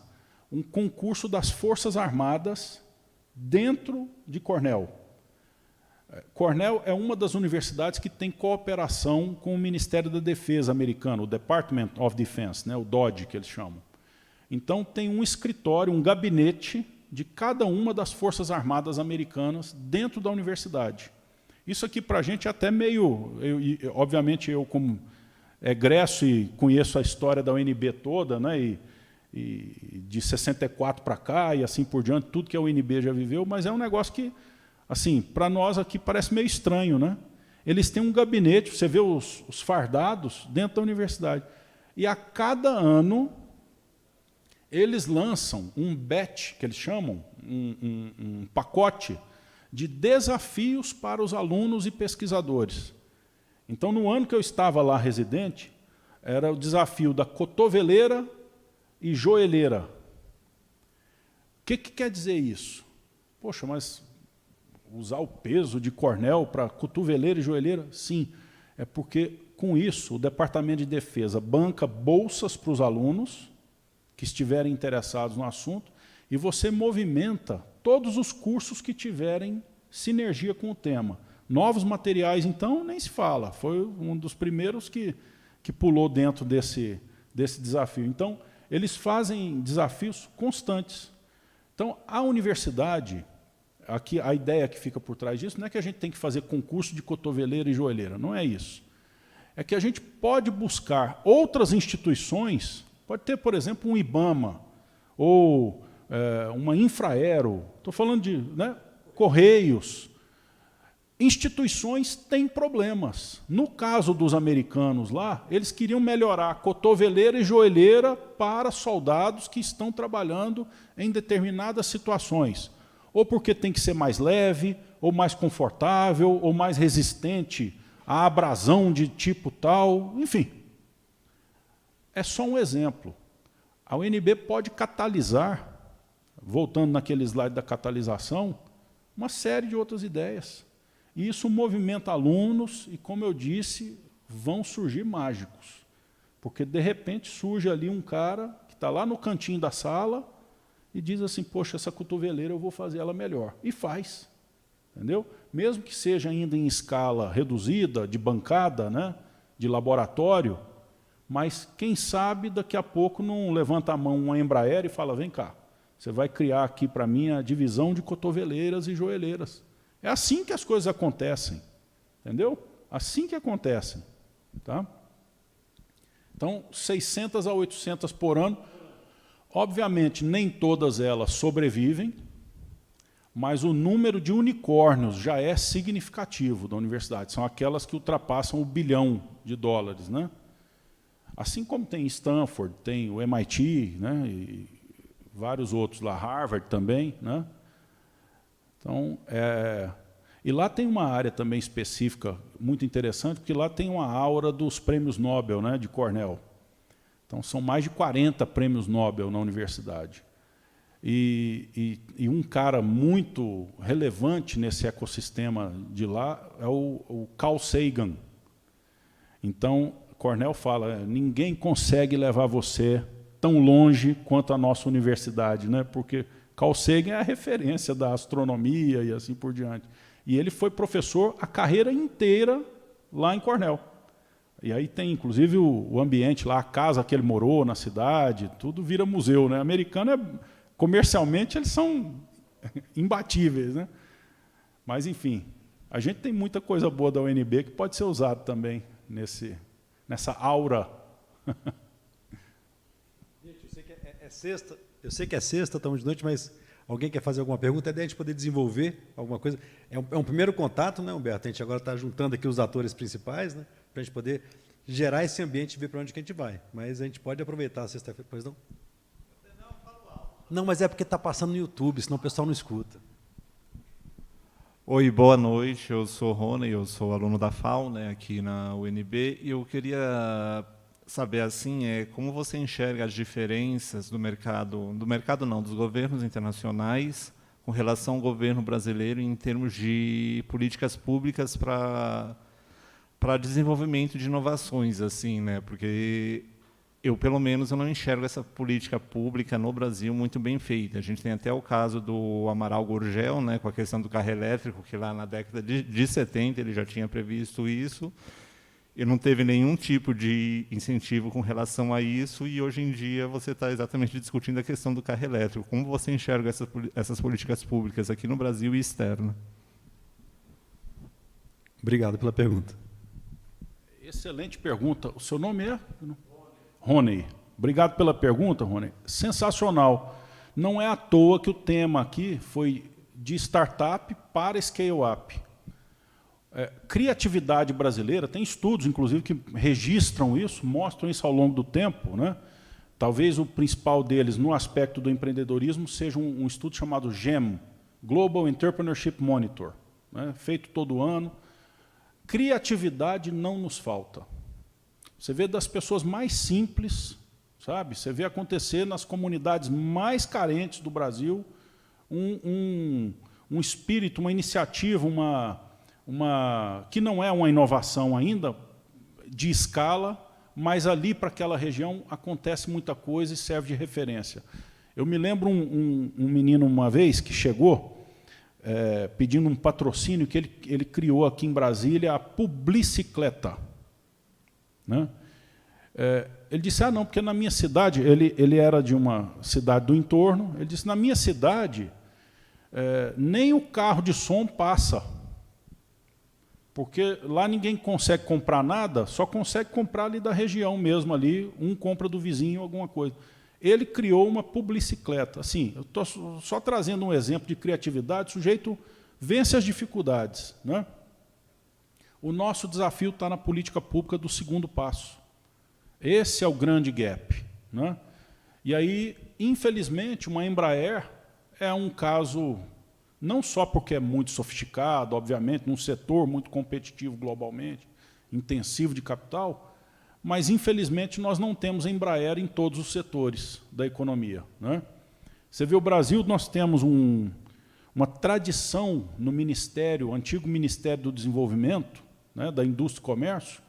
Um concurso das Forças Armadas dentro de Cornell. Cornell é uma das universidades que tem cooperação com o Ministério da Defesa americano, o Department of Defense, né, o DoD, que eles chamam. Então, tem um escritório, um gabinete de cada uma das Forças Armadas americanas dentro da universidade. Isso aqui, para a gente, é até meio... obviamente, eu, como egresso e conheço a história da UNB toda, né, e de 64 para cá, e assim por diante, tudo que a UNB já viveu, mas é um negócio que, assim, para nós aqui parece meio estranho, né? Eles têm um gabinete, você vê os fardados dentro da universidade. E a cada ano, eles lançam um batch, que eles chamam, um pacote de desafios para os alunos e pesquisadores. Então, no ano que eu estava lá residente, era o desafio da cotoveleira e joelheira. O que quer dizer isso? Poxa, mas usar o peso de Cornell para cotoveleira e joelheira? Sim, é porque, com isso, o Departamento de Defesa banca bolsas para os alunos que estiverem interessados no assunto e você movimenta todos os cursos que tiverem sinergia com o tema. Novos materiais, então, nem se fala. Foi um dos primeiros que pulou dentro desse desafio. Então, eles fazem desafios constantes. Então, a universidade, aqui, a ideia que fica por trás disso, não é que a gente tem que fazer concurso de cotoveleira e joelheira, não é isso. É que a gente pode buscar outras instituições, pode ter, por exemplo, um IBAMA, ou uma Infraero, estou falando de, né, Correios. Instituições têm problemas. No caso dos americanos lá, eles queriam melhorar a cotoveleira e joelheira para soldados que estão trabalhando em determinadas situações. Ou porque tem que ser mais leve, ou mais confortável, ou mais resistente à abrasão de tipo tal, enfim. É só um exemplo. A UNB pode catalisar, voltando naquele slide da catalisação, uma série de outras ideias. E isso movimenta alunos e, como eu disse, vão surgir mágicos. Porque, de repente, surge ali um cara que está lá no cantinho da sala e diz assim, poxa, essa cotoveleira eu vou fazer ela melhor. E faz. Entendeu? Mesmo que seja ainda em escala reduzida, de bancada, né, de laboratório, mas, quem sabe, daqui a pouco não levanta a mão uma Embraer e fala, vem cá, você vai criar aqui para mim a divisão de cotoveleiras e joelheiras. É assim que as coisas acontecem, entendeu? Assim que acontecem. Tá? Então, 600 a 800 por ano. Obviamente, nem todas elas sobrevivem, mas o número de unicórnios já é significativo da universidade. São aquelas que ultrapassam $1 bilhão, né? Assim como tem Stanford, tem o MIT, né? E vários outros lá, Harvard também, né? Então, e lá tem uma área também específica muito interessante, porque lá tem uma aura dos prêmios Nobel, né, de Cornell. Então, são mais de 40 prêmios Nobel na universidade. E um cara muito relevante nesse ecossistema de lá é o Carl Sagan. Então, Cornell fala, ninguém consegue levar você tão longe quanto a nossa universidade, né, porque Carl Sagan é a referência da astronomia e assim por diante. E ele foi professor a carreira inteira lá em Cornell. E aí tem, inclusive, o ambiente lá, a casa que ele morou na cidade, tudo vira museu, né? Americano, comercialmente, eles são imbatíveis, né? Mas, enfim, a gente tem muita coisa boa da UNB que pode ser usada também nessa aura. Gente, eu sei que é sexta. Eu sei que é sexta, estamos de noite, mas alguém quer fazer alguma pergunta? É da gente poder desenvolver alguma coisa. É um primeiro contato, né, Humberto? A gente agora está juntando aqui os atores principais, né, para a gente poder gerar esse ambiente e ver para onde que a gente vai. Mas a gente pode aproveitar a sexta-feira, pois não? Não, mas é porque está passando no YouTube, senão o pessoal não escuta. Oi, boa noite. Eu sou Rony, eu sou aluno da FAO, né, aqui na UNB, e eu queria saber assim, como você enxerga as diferenças do mercado não, dos governos internacionais com relação ao governo brasileiro em termos de políticas públicas para desenvolvimento de inovações, assim, né? Porque eu, pelo menos, eu não enxergo essa política pública no Brasil muito bem feita. A gente tem até o caso do Amaral Gurgel, né, com a questão do carro elétrico, que lá na década de 70 ele já tinha previsto isso, e não teve nenhum tipo de incentivo com relação a isso, e hoje em dia você está exatamente discutindo a questão do carro elétrico. Como você enxerga essas políticas públicas aqui no Brasil e externa? Obrigado pela pergunta. Excelente pergunta. O seu nome é? Rony. Obrigado pela pergunta, Rony. Sensacional. Não é à toa que o tema aqui foi de startup para scale-up. Criatividade brasileira, tem estudos, inclusive, que registram isso, mostram isso ao longo do tempo, né? Talvez o principal deles, no aspecto do empreendedorismo, seja um estudo chamado GEM, Global Entrepreneurship Monitor, né? Feito todo ano. Criatividade não nos falta. Você vê das pessoas mais simples, sabe? Você vê acontecer nas comunidades mais carentes do Brasil um espírito, uma iniciativa, que não é uma inovação ainda, de escala, mas ali para aquela região acontece muita coisa e serve de referência. Eu me lembro um menino uma vez que chegou pedindo um patrocínio que ele criou aqui em Brasília, a Publicicleta. Né? Ele disse, não, porque na minha cidade, ele era de uma cidade do entorno, ele disse, na minha cidade, nem o carro de som passa, porque lá ninguém consegue comprar nada, só consegue comprar ali da região mesmo, ali, um compra do vizinho alguma coisa. Ele criou uma Publicicleta. Assim, eu estou só trazendo um exemplo de criatividade, o sujeito vence as dificuldades. Né? O nosso desafio está na política pública do segundo passo. Esse é o grande gap. Né? E aí, infelizmente, uma Embraer é um caso, não só porque é muito sofisticado, obviamente, num setor muito competitivo globalmente, intensivo de capital, mas, infelizmente, nós não temos Embraer em todos os setores da economia. Né? Você vê o Brasil, nós temos uma tradição no Ministério, o antigo Ministério do Desenvolvimento, né, da Indústria e Comércio,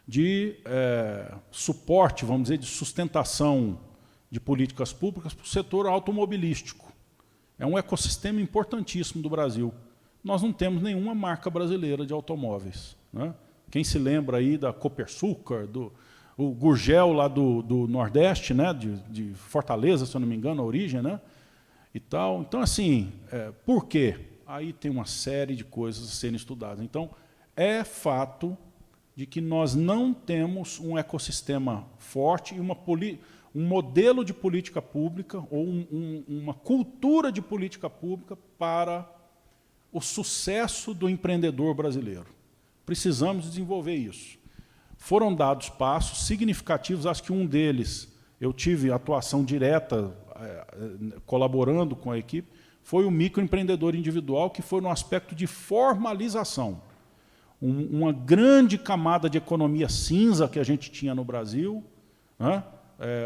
de suporte, vamos dizer, de sustentação de políticas públicas para o setor automobilístico. É um ecossistema importantíssimo do Brasil. Nós não temos nenhuma marca brasileira de automóveis. Né? Quem se lembra aí da Copersucar, o Gurgel lá do Nordeste, né, de Fortaleza, se eu não me engano, a origem, né, e tal. Então, assim, por quê? Aí tem uma série de coisas a serem estudadas. Então, é fato de que nós não temos um ecossistema forte e um modelo de política pública ou uma cultura de política pública para o sucesso do empreendedor brasileiro. Precisamos desenvolver isso. Foram dados passos significativos, acho que um deles, eu tive atuação direta, colaborando com a equipe, foi o microempreendedor individual, que foi no aspecto de formalização. Uma grande camada de economia cinza que a gente tinha no Brasil, né?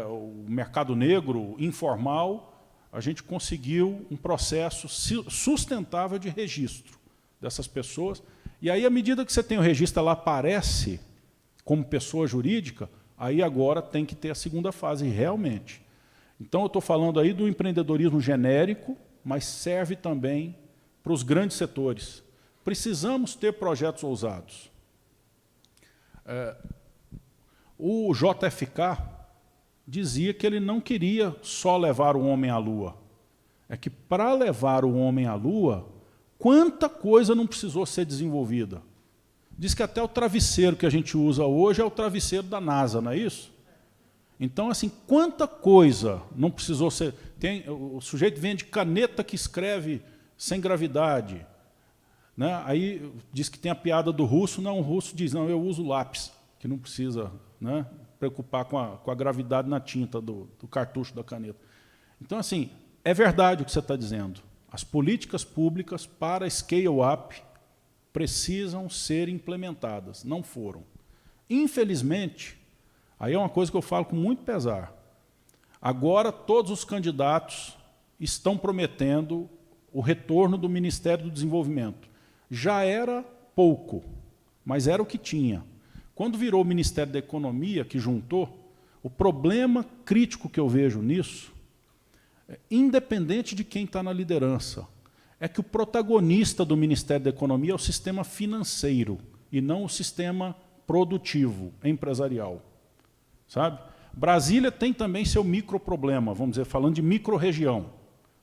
O mercado negro informal, a gente conseguiu um processo sustentável de registro dessas pessoas. E aí, à medida que você tem o registro, ela aparece como pessoa jurídica, aí agora tem que ter a segunda fase, realmente. Então, eu estou falando aí do empreendedorismo genérico, mas serve também para os grandes setores. Precisamos ter projetos ousados. O JFK dizia que ele não queria só levar o homem à Lua. É que, para levar o homem à Lua, quanta coisa não precisou ser desenvolvida. Diz que até o travesseiro que a gente usa hoje é o travesseiro da NASA, não é isso? Então, assim, quanta coisa não precisou ser... o sujeito vende caneta que escreve sem gravidade. Né? Aí diz que tem a piada do russo, não, o russo diz, não, eu uso lápis, que não precisa, né, preocupar com a gravidade na tinta do cartucho da caneta. Então, assim, é verdade o que você está dizendo. As políticas públicas para scale-up precisam ser implementadas, não foram. Infelizmente, aí é uma coisa que eu falo com muito pesar, agora todos os candidatos estão prometendo o retorno do Ministério do Desenvolvimento. Já era pouco, mas era o que tinha. Quando virou o Ministério da Economia, que juntou, o problema crítico que eu vejo nisso, independente de quem está na liderança, é que o protagonista do Ministério da Economia é o sistema financeiro e não o sistema produtivo, empresarial. Sabe? Brasília tem também seu microproblema, vamos dizer, falando de microrregião.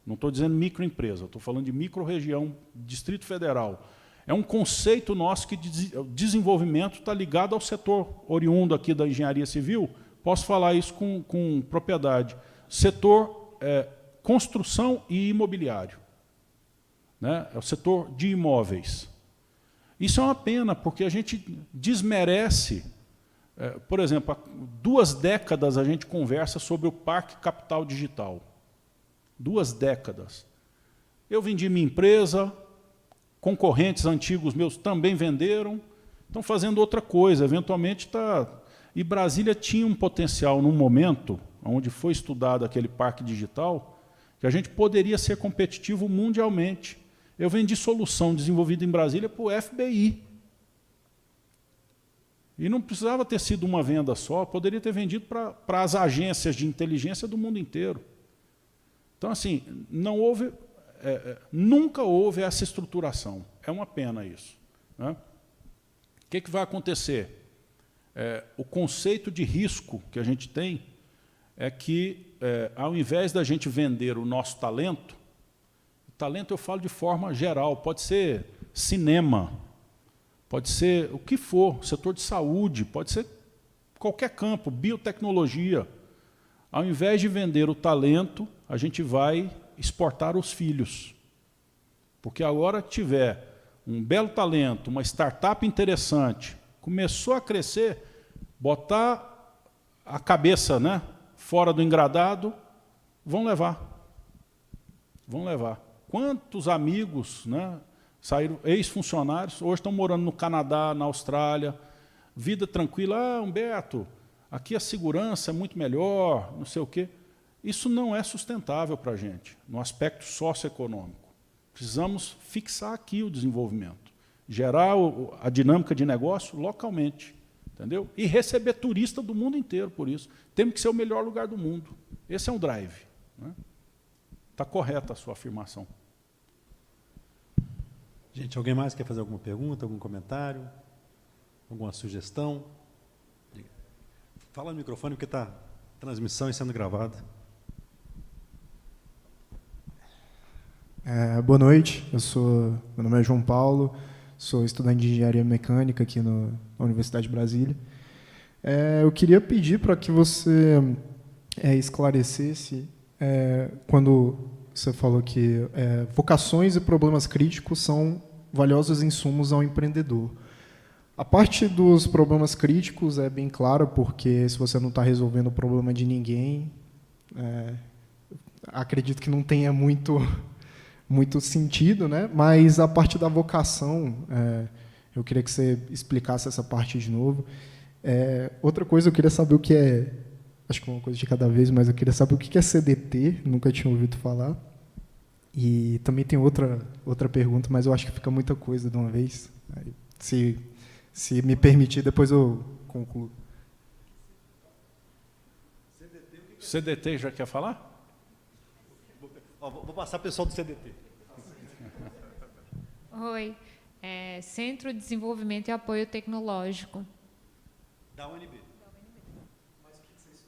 Não estou dizendo microempresa, estou falando de microrregião, Distrito Federal. É um conceito nosso que o desenvolvimento está ligado ao setor oriundo aqui da engenharia civil, posso falar isso com propriedade. Setor construção e imobiliário. Né? É o setor de imóveis. Isso é uma pena, porque a gente desmerece. Por exemplo, há 2 décadas a gente conversa sobre o Parque Capital Digital. 2 décadas. Eu vendi minha empresa, concorrentes antigos meus também venderam, estão fazendo outra coisa, eventualmente está... E Brasília tinha um potencial, num momento, onde foi estudado aquele parque digital, que a gente poderia ser competitivo mundialmente. Eu vendi solução desenvolvida em Brasília para o FBI. E não precisava ter sido uma venda só, poderia ter vendido para as agências de inteligência do mundo inteiro. Então, assim, não houve, nunca houve essa estruturação. É uma pena isso. Né? O que vai acontecer? O conceito de risco que a gente tem é que, ao invés da gente vender o nosso talento eu falo de forma geral, pode ser cinema, pode ser o que for, setor de saúde, pode ser qualquer campo, biotecnologia. Ao invés de vender o talento, a gente vai exportar os filhos. Porque agora que tiver um belo talento, uma startup interessante, começou a crescer, botar a cabeça, né, fora do engradado, vão levar. Vão levar. Quantos amigos, né, saíram, ex-funcionários, hoje estão morando no Canadá, na Austrália, vida tranquila, Humberto, aqui a segurança é muito melhor, não sei o quê. Isso não é sustentável para a gente, no aspecto socioeconômico. Precisamos fixar aqui o desenvolvimento, gerar a dinâmica de negócio localmente, entendeu? E receber turista do mundo inteiro por isso. Temos que ser o melhor lugar do mundo. Esse é um drive. Né? Está correta a sua afirmação. Gente, alguém mais quer fazer alguma pergunta, algum comentário? Alguma sugestão? Fala no microfone, porque está transmissão e sendo gravada. Boa noite, meu nome é João Paulo, sou estudante de engenharia mecânica aqui na Universidade de Brasília. Eu queria pedir para que você esclarecesse, quando você falou que vocações e problemas críticos são valiosos insumos ao empreendedor. A parte dos problemas críticos é bem clara, porque se você não está resolvendo o problema de ninguém, acredito que não tenha muito sentido, né? Mas a parte da vocação, eu queria que você explicasse essa parte de novo. Outra coisa, eu queria saber o que é, acho que é uma coisa de cada vez, mas eu queria saber o que é CDT, nunca tinha ouvido falar. E também tem outra pergunta, mas eu acho que fica muita coisa de uma vez. Se me permitir, depois eu concluo. CDT já quer falar? Vou passar para o pessoal do CDT. Oi, Centro de Desenvolvimento e Apoio Tecnológico. Da UNB. Mas o que vocês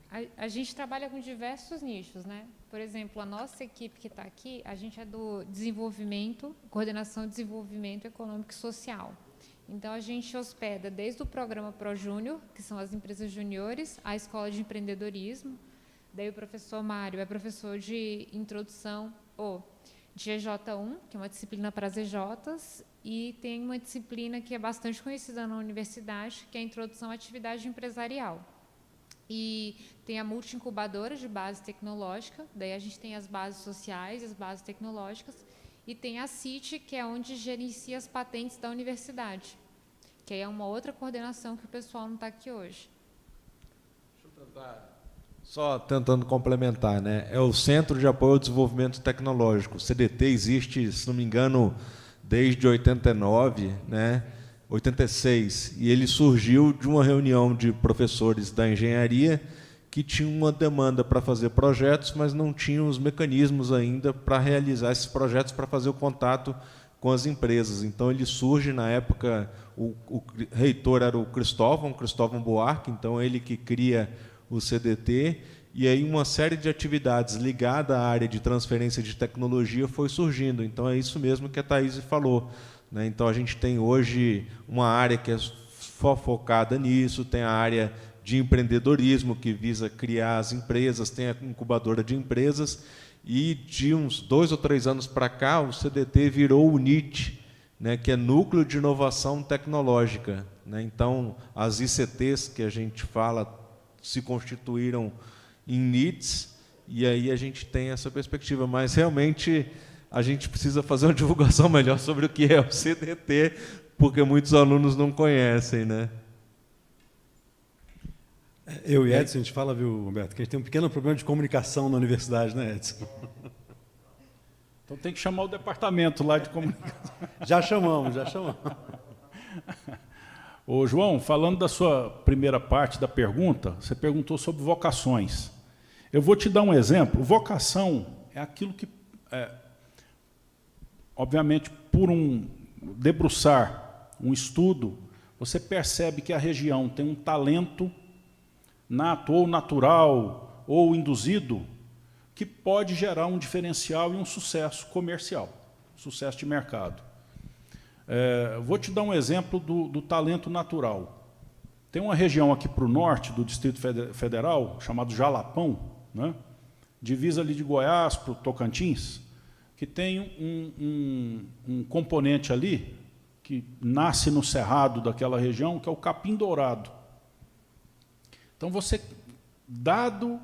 fazem? A gente trabalha com diversos nichos, né? Por exemplo, a nossa equipe que está aqui, a gente é do desenvolvimento, coordenação de desenvolvimento econômico e social. Então, a gente hospeda desde o programa ProJúnior, que são as empresas juniores, a escola de empreendedorismo. Daí o professor Mário é professor de introdução, de EJ1, que é uma disciplina para as EJs, e tem uma disciplina que é bastante conhecida na universidade, que é a introdução à atividade empresarial. E tem a multi-incubadora de base tecnológica, daí a gente tem as bases sociais e as bases tecnológicas, e tem a CIT, que é onde gerencia as patentes da universidade, que aí é uma outra coordenação que o pessoal não está aqui hoje. Deixa eu tentar, só tentando complementar, né? É o Centro de Apoio ao Desenvolvimento Tecnológico. O CDT existe, se não me engano, desde 89, né? 86, e ele surgiu de uma reunião de professores da engenharia que tinham uma demanda para fazer projetos, mas não tinham os mecanismos ainda para realizar esses projetos, para fazer o contato com as empresas. Então, ele surge, na época, o reitor era o Cristóvão Buarque, então ele que cria o CDT, e aí uma série de atividades ligadas à área de transferência de tecnologia foi surgindo. Então, é isso mesmo que a Thaís falou, né? Então, a gente tem hoje uma área que é focada nisso, tem a área de empreendedorismo, que visa criar as empresas, tem a incubadora de empresas, e de uns 2 ou 3 anos para cá, o CDT virou o NIT, né, que é Núcleo de Inovação Tecnológica, né? Então, as ICTs que a gente fala se constituíram em NITs, e aí a gente tem essa perspectiva, mas realmente a gente precisa fazer uma divulgação melhor sobre o que é o CDT, porque muitos alunos não conhecem, né? Eu e Edson, a gente fala, viu, Humberto, que a gente tem um pequeno problema de comunicação na universidade, né, Edson? Então tem que chamar o departamento lá de comunicação. Já chamamos. Ô, João, falando da sua primeira parte da pergunta, você perguntou sobre vocações. Eu vou te dar um exemplo. Vocação é aquilo que, obviamente, por debruçar um estudo, você percebe que a região tem um talento nato ou natural ou induzido que pode gerar um diferencial e um sucesso comercial, sucesso de mercado. Vou te dar um exemplo do talento natural. Tem uma região aqui para o norte do Distrito Federal, chamado Jalapão, né? Divisa ali de Goiás para o Tocantins, que tem um componente ali que nasce no cerrado daquela região, que é o capim dourado. Então, você, dado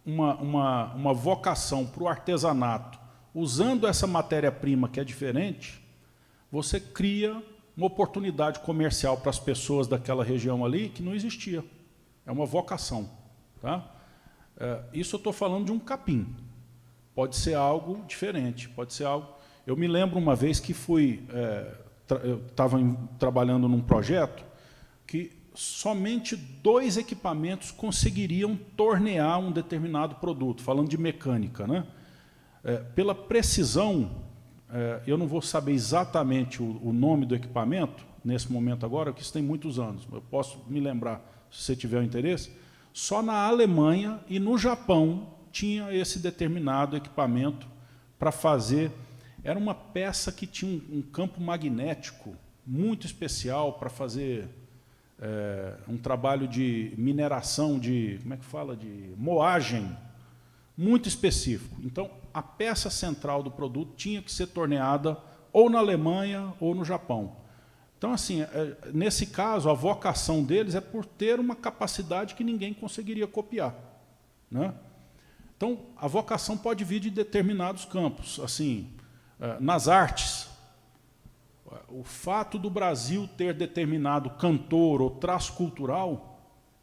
uma vocação para o artesanato, usando essa matéria-prima que é diferente, você cria uma oportunidade comercial para as pessoas daquela região ali que não existia. É uma vocação. Tá? Isso eu estou falando de um capim. Pode ser algo diferente, pode ser algo... Eu me lembro uma vez que eu estava trabalhando num projeto que somente 2 equipamentos conseguiriam tornear um determinado produto, falando de mecânica, né? Pela precisão, eu não vou saber exatamente o nome do equipamento, nesse momento agora, porque isso tem muitos anos, eu posso me lembrar, se você tiver interesse, só na Alemanha e no Japão tinha esse determinado equipamento para fazer... Era uma peça que tinha um campo magnético muito especial para fazer... um trabalho de mineração, como é que fala? De moagem, muito específico. Então, a peça central do produto tinha que ser torneada ou na Alemanha ou no Japão. Então, assim, nesse caso, a vocação deles é por ter uma capacidade que ninguém conseguiria copiar, né? Então, a vocação pode vir de determinados campos. Assim, nas artes, o fato do Brasil ter determinado cantor ou traço cultural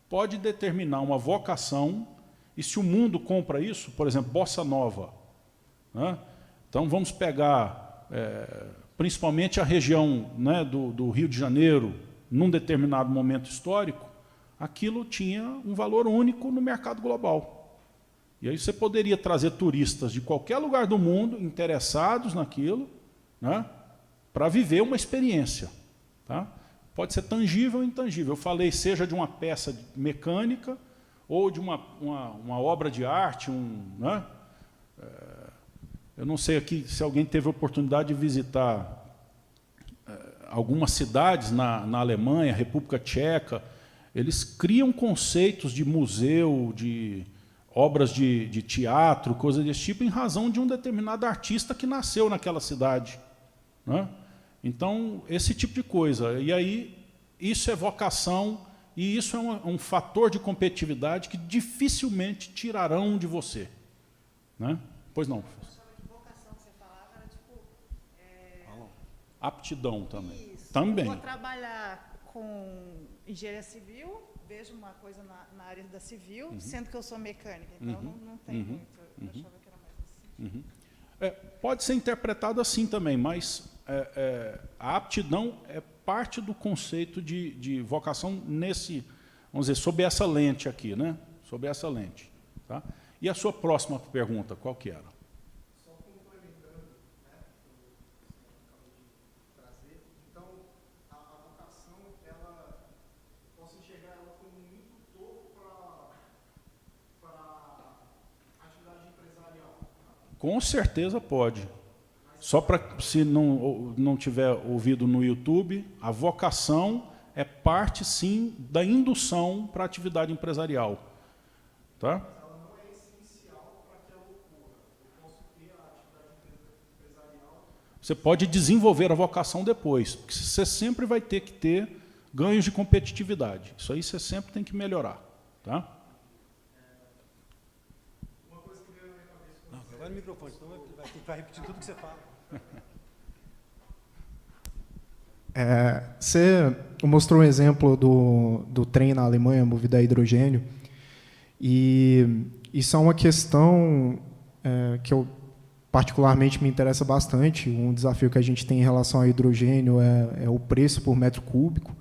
pode determinar uma vocação, e se o mundo compra isso, por exemplo, bossa nova, né? Então vamos pegar principalmente a região, né, do Rio de Janeiro, num determinado momento histórico, aquilo tinha um valor único no mercado global. E aí você poderia trazer turistas de qualquer lugar do mundo interessados naquilo, né, para viver uma experiência. Tá? Pode ser tangível ou intangível. Eu falei, seja de uma peça mecânica ou de uma obra de arte. Né? Eu não sei aqui se alguém teve a oportunidade de visitar algumas cidades na Alemanha, República Tcheca. Eles criam conceitos de museu, de obras de teatro, coisas desse tipo, em razão de um determinado artista que nasceu naquela cidade. Né? Então, esse tipo de coisa. E aí, isso é vocação E isso é um fator de competitividade que dificilmente tirarão de você. Né? Pois não. Vocação que você falava era tipo... Aptidão também. Isso. Também. Eu vou trabalhar com engenharia civil, vejo uma coisa na área da civil, sendo que eu sou mecânica, então não tem muito. Eu achava que era mais assim. Pode ser interpretado assim também, mas a aptidão é parte do conceito de vocação nesse, vamos dizer, sob essa lente aqui, né? Sob essa lente. Tá? E a sua próxima pergunta, qual que era? Só complementando, né, o que você acabou de trazer, então, a vocação, ela, posso enxergar ela como um indutor para a atividade empresarial? Com certeza pode. Só para, se não tiver ouvido no YouTube, a vocação é parte, sim, da indução para a atividade empresarial. Tá? Ela não é essencial para que ela ocorra. Eu posso ter a atividade empresarial. Você pode desenvolver a vocação depois, porque você sempre vai ter que ter ganhos de competitividade. Isso aí você sempre tem que melhorar. Tá? Uma coisa que veio na minha cabeça. Não, agora no microfone, senão vai repetir tudo que você fala. Você mostrou um exemplo do trem na Alemanha movido a hidrogênio, e isso é uma questão que eu particularmente me interessa bastante. Um desafio que a gente tem em relação ao hidrogênio é o preço por metro cúbico.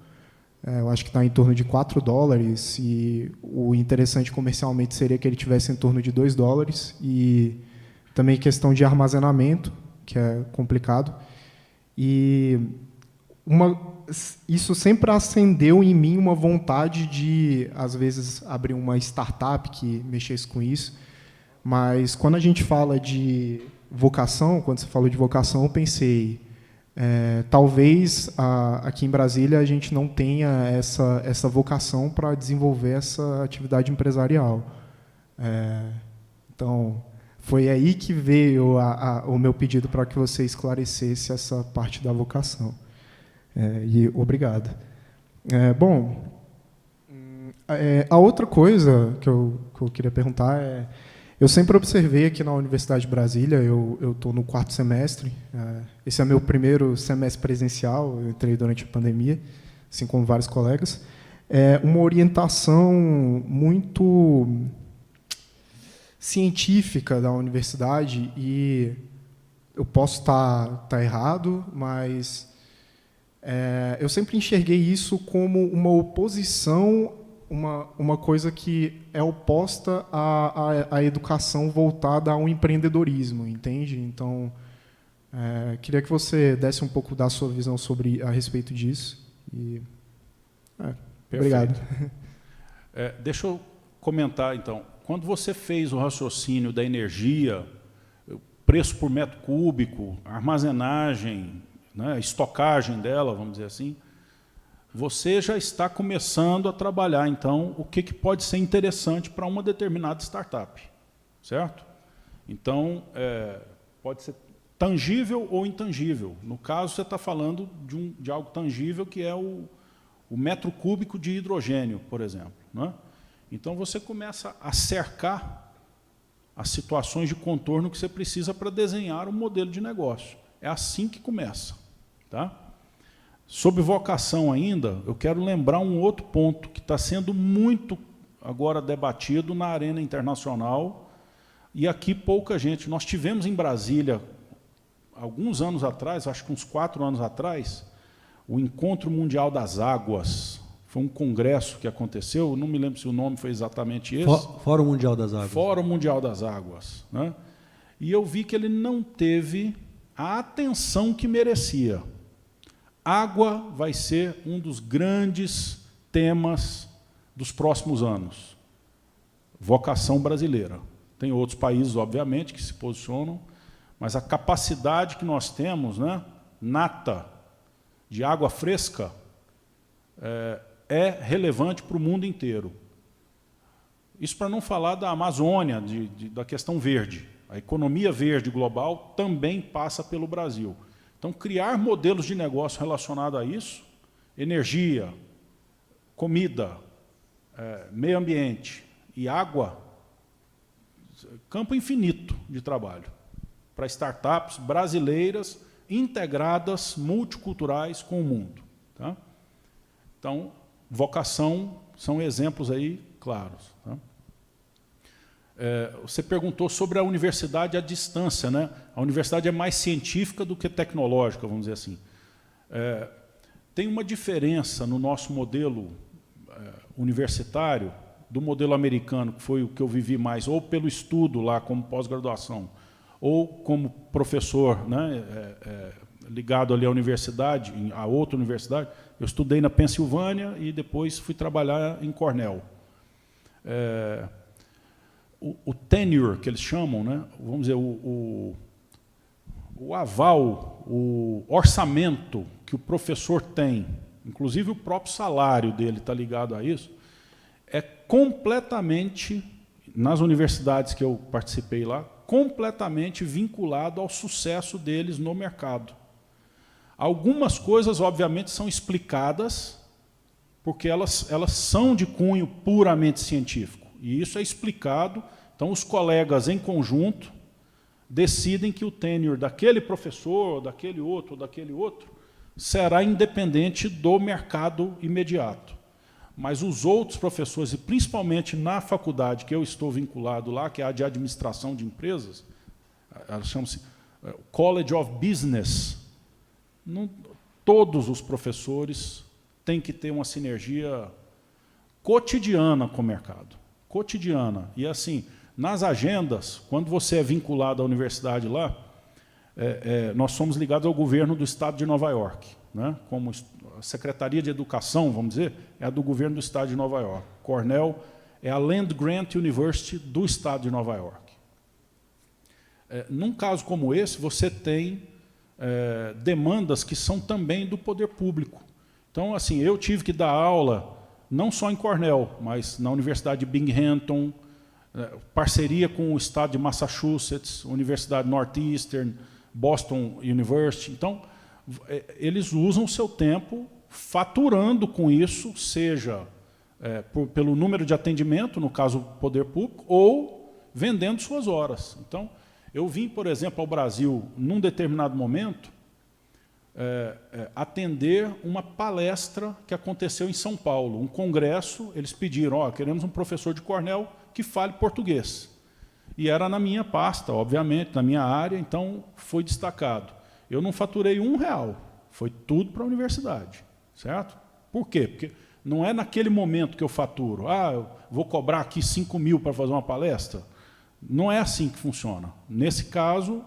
Eu acho que está em torno de $4, e o interessante comercialmente seria que ele tivesse em torno de $2, e também questão de armazenamento, que é complicado. E isso sempre acendeu em mim uma vontade de, às vezes, abrir uma startup que mexesse com isso. Mas, quando a gente fala de vocação, quando você falou de vocação, eu pensei, talvez aqui em Brasília a gente não tenha essa vocação para desenvolver essa atividade empresarial. Então, foi aí que veio o meu pedido para que você esclarecesse essa parte da vocação. E obrigado. Bom, a outra coisa que eu queria perguntar eu sempre observei aqui na Universidade de Brasília, eu estou no 4º semestre, esse é meu primeiro semestre presencial, eu entrei durante a pandemia, assim como vários colegas, uma orientação muito científica da universidade, e eu posso estar errado, mas eu sempre enxerguei isso como uma oposição, uma coisa que é oposta à educação voltada ao empreendedorismo, entende? Então, queria que você desse um pouco da sua visão a respeito disso. E, obrigado. Deixa eu comentar, então. Quando você fez o raciocínio da energia, preço por metro cúbico, armazenagem, né, estocagem dela, vamos dizer assim, você já está começando a trabalhar, então, o que pode ser interessante para uma determinada startup, certo? Então, pode ser tangível ou intangível. No caso, você está falando de algo tangível, que é o metro cúbico de hidrogênio, por exemplo, né? Então, você começa a cercar as situações de contorno que você precisa para desenhar um modelo de negócio. É assim que começa. Tá? Sobre vocação ainda, eu quero lembrar um outro ponto que está sendo muito agora debatido na arena internacional, e aqui pouca gente. Nós tivemos em Brasília, alguns anos atrás, acho que uns 4 anos atrás, o Encontro Mundial das Águas. Foi um congresso que aconteceu, não me lembro se o nome foi exatamente esse. Fórum Mundial das Águas. Fórum Mundial das Águas. Né? E eu vi que ele não teve a atenção que merecia. Água vai ser um dos grandes temas dos próximos anos. Vocação brasileira. Tem outros países, obviamente, que se posicionam, mas a capacidade que nós temos, né, nata, de água fresca, é relevante para o mundo inteiro. Isso para não falar da Amazônia, da questão verde. A economia verde global também passa pelo Brasil. Então, criar modelos de negócio relacionados a isso, energia, comida, meio ambiente e água, campo infinito de trabalho para startups brasileiras integradas, multiculturais com o mundo. Tá? Então, vocação são exemplos aí claros. Tá? Você perguntou sobre a universidade à distância, né? A universidade é mais científica do que tecnológica, vamos dizer assim. Tem uma diferença no nosso modelo universitário do modelo americano, que foi o que eu vivi mais, ou pelo estudo lá como pós-graduação, ou como professor, né, ligado ali à universidade, a outra universidade. Eu estudei na Pensilvânia e depois fui trabalhar em Cornell. O tenure, que eles chamam, né, vamos dizer, o aval, o orçamento que o professor tem, inclusive o próprio salário dele está ligado a isso, é completamente, nas universidades que eu participei lá, completamente vinculado ao sucesso deles no mercado. Algumas coisas, obviamente, são explicadas, porque elas são de cunho puramente científico. E isso é explicado. Então, os colegas, em conjunto, decidem que o tenure daquele professor, daquele outro, será independente do mercado imediato. Mas os outros professores, e principalmente na faculdade que eu estou vinculado lá, que é a de administração de empresas, ela chama-se College of Business, todos os professores têm que ter uma sinergia cotidiana com o mercado. Cotidiana. E assim, nas agendas, quando você é vinculado à universidade lá, nós somos ligados ao governo do estado de Nova York, né? Como a Secretaria de Educação, vamos dizer, é a do governo do estado de Nova York. Cornell é a Land Grant University do estado de Nova York. Num caso como esse, você tem demandas que são também do poder público. Então, assim, eu tive que dar aula, não só em Cornell, mas na Universidade de Binghamton, parceria com o estado de Massachusetts, Universidade Northeastern, Boston University. Então, eles usam o seu tempo faturando com isso, seja pelo número de atendimento, no caso, poder público, ou vendendo suas horas. Então, eu vim, por exemplo, ao Brasil, num determinado momento, atender uma palestra que aconteceu em São Paulo, um congresso. Eles pediram, queremos um professor de Cornell que fale português. E era na minha pasta, obviamente, na minha área, então foi destacado. Eu não faturei R$1, foi tudo para a universidade, certo? Por quê? Porque não é naquele momento que eu faturo, eu vou cobrar aqui 5.000 para fazer uma palestra. Não é assim que funciona. Nesse caso,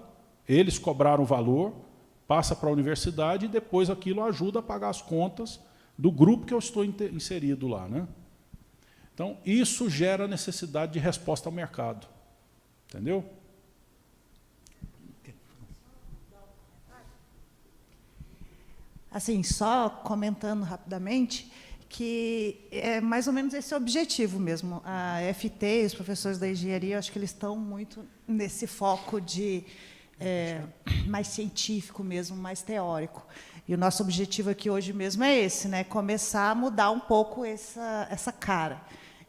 eles cobraram o valor, passa para a universidade e depois aquilo ajuda a pagar as contas do grupo que eu estou inserido lá, né? Então, isso gera necessidade de resposta ao mercado. Entendeu? Assim, só comentando rapidamente, que é mais ou menos esse o objetivo mesmo. A FT, os professores da engenharia, acho que eles estão muito nesse foco de mais científico mesmo, mais teórico. E o nosso objetivo aqui hoje mesmo é esse, né? Começar a mudar um pouco essa cara.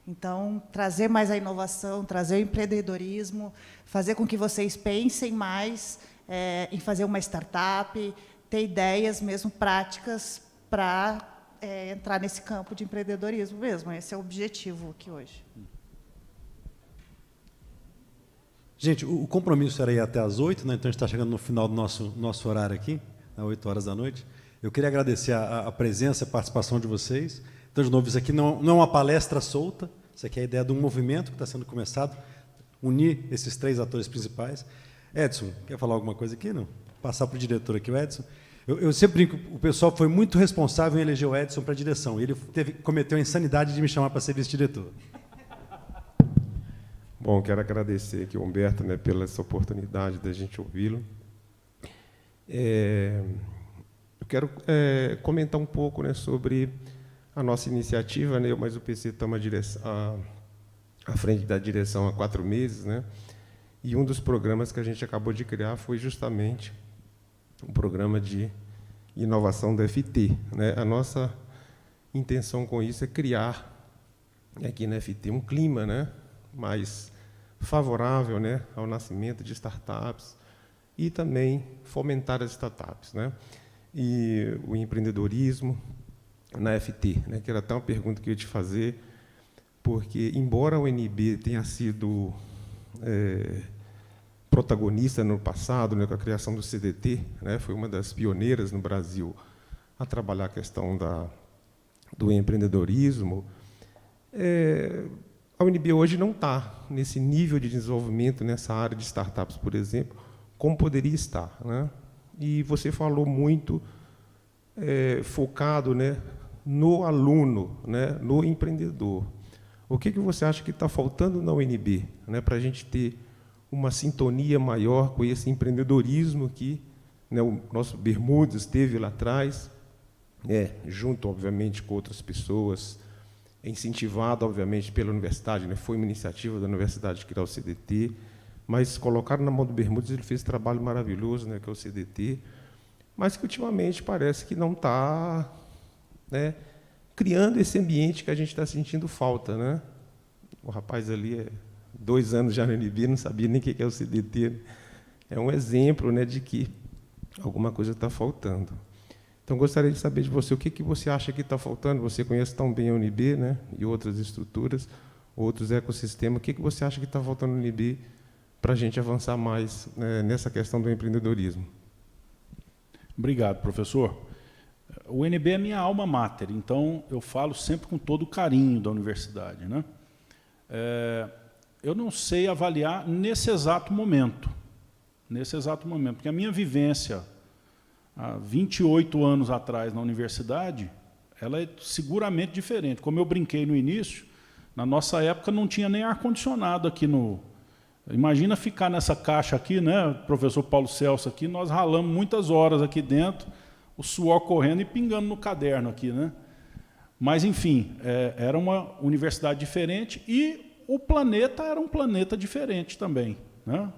Então, trazer mais a inovação, trazer o empreendedorismo, fazer com que vocês pensem mais em fazer uma startup, ter ideias mesmo práticas para entrar nesse campo de empreendedorismo mesmo. Esse é o objetivo aqui hoje. Gente, o compromisso era ir até às 8, né? Então a gente está chegando no final do nosso horário aqui, às 8 horas da noite. Eu queria agradecer a presença e a participação de vocês. Então, de novo, isso aqui não é uma palestra solta, isso aqui é a ideia de um movimento que está sendo começado, unir esses 3 atores principais. Edson, quer falar alguma coisa aqui? Não? Passar para o diretor aqui, o Edson. Eu sempre brinco, o pessoal foi muito responsável em eleger o Edson para a direção. Ele cometeu a insanidade de me chamar para ser vice-diretor. Bom, quero agradecer aqui ao Humberto, né, pela essa oportunidade da gente ouvi-lo. Eu quero comentar um pouco, né, sobre a nossa iniciativa, né, mas o PC estamos à frente da direção há 4 meses, né, e um dos programas que a gente acabou de criar foi justamente um programa de inovação da FT, né? A nossa intenção com isso é criar aqui na FT um clima, né, mais favorável, né, ao nascimento de startups e também fomentar as startups, né, e o empreendedorismo na FT, né, que era até uma pergunta que eu ia te fazer, porque, embora a UNB tenha sido protagonista no passado, né, com a criação do CDT, né, foi uma das pioneiras no Brasil a trabalhar a questão do empreendedorismo, a UNB hoje não está nesse nível de desenvolvimento nessa área de startups, por exemplo, como poderia estar, né? E você falou muito focado, né, no aluno, né, no empreendedor. O que você acha que está faltando na UNB, né, para a gente ter uma sintonia maior com esse empreendedorismo que, né, o nosso Bermudes teve lá atrás, junto, obviamente, com outras pessoas, incentivado, obviamente, pela universidade, né, foi uma iniciativa da universidade de criar o CDT, mas colocaram na mão do Bermudes, ele fez um trabalho maravilhoso, né, que é o CDT, mas que ultimamente parece que não está, né, criando esse ambiente que a gente está sentindo falta, né? O rapaz ali 2 anos já no UNB, não sabia nem o que é o CDT. É um exemplo, né, de que alguma coisa está faltando. Então, gostaria de saber de você, o que você acha que está faltando? Você conhece tão bem a UNB, né, e outras estruturas, outros ecossistemas. O que você acha que está faltando no UNB para a gente avançar mais, né, nessa questão do empreendedorismo? Obrigado, professor. O UNB é minha alma mater, então eu falo sempre com todo o carinho da universidade, né? Eu não sei avaliar nesse exato momento, porque a minha vivência há 28 anos atrás na universidade, ela é seguramente diferente. Como eu brinquei no início, na nossa época não tinha nem ar-condicionado aqui no... Imagina ficar nessa caixa aqui, né, professor Paulo Celso aqui, nós ralamos muitas horas aqui dentro, o suor correndo e pingando no caderno aqui, né? Mas, enfim, era uma universidade diferente e o planeta era um planeta diferente também, né?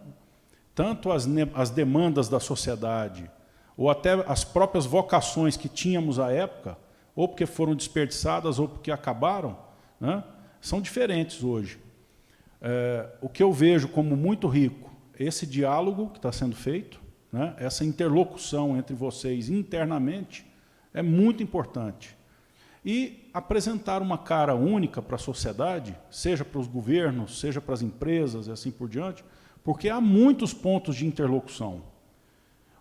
Tanto as demandas da sociedade, ou até as próprias vocações que tínhamos à época, ou porque foram desperdiçadas, ou porque acabaram, né, são diferentes hoje. O que eu vejo como muito rico, esse diálogo que está sendo feito, né, essa interlocução entre vocês internamente, é muito importante. E apresentar uma cara única para a sociedade, seja para os governos, seja para as empresas e assim por diante, porque há muitos pontos de interlocução.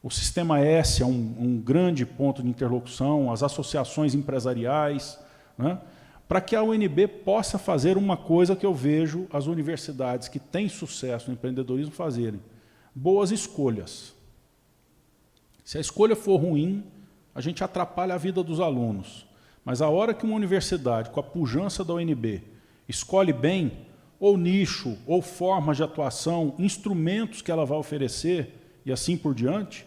O Sistema S é um grande ponto de interlocução, as associações empresariais, né, para que a UNB possa fazer uma coisa que eu vejo as universidades que têm sucesso no empreendedorismo fazerem: boas escolhas. Se a escolha for ruim, a gente atrapalha a vida dos alunos. Mas a hora que uma universidade, com a pujança da UNB, escolhe bem, ou nicho, ou forma de atuação, instrumentos que ela vai oferecer, e assim por diante,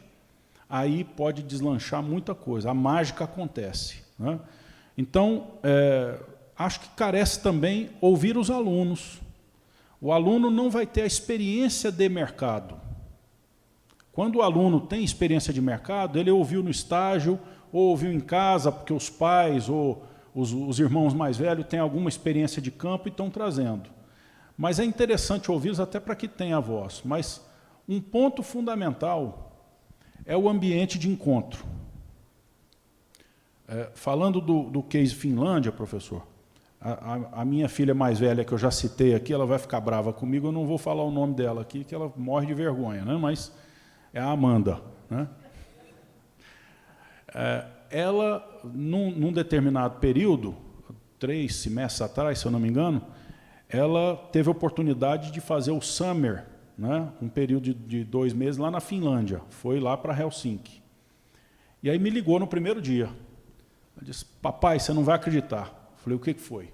aí pode deslanchar muita coisa, a mágica acontece, né? Então, acho que carece também ouvir os alunos. O aluno não vai ter a experiência de mercado. Quando o aluno tem experiência de mercado, ele ouviu no estágio, ou ouviu em casa, porque os pais ou os irmãos mais velhos têm alguma experiência de campo e estão trazendo. Mas é interessante ouvi-los até para que tenha voz. Mas um ponto fundamental é o ambiente de encontro. Falando do case Finlândia, professor, a minha filha mais velha, que eu já citei aqui, ela vai ficar brava comigo, eu não vou falar o nome dela aqui, que ela morre de vergonha, né? Mas é a Amanda, né? Ela, num determinado período, 3 semestres atrás, se eu não me engano, ela teve a oportunidade de fazer o Summer, né, um período de 2 meses lá na Finlândia, foi lá para Helsinki. E aí me ligou no primeiro dia. Ela disse: papai, você não vai acreditar. Eu falei: o que foi?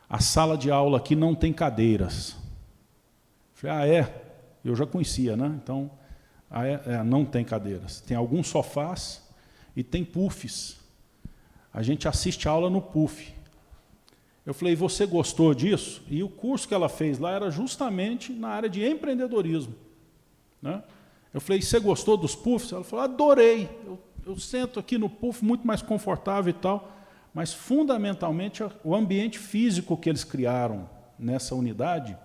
A sala de aula aqui não tem cadeiras. Eu falei: eu já conhecia, né? Então, não tem cadeiras. Tem alguns sofás e tem puffs. A gente assiste a aula no puff. Eu falei: você gostou disso? E o curso que ela fez lá era justamente na área de empreendedorismo, né? Eu falei: você gostou dos puffs? Ela falou: adorei. Eu sento aqui no puff muito mais confortável e tal. mas, fundamentalmente, o ambiente físico que eles criaram nessa unidade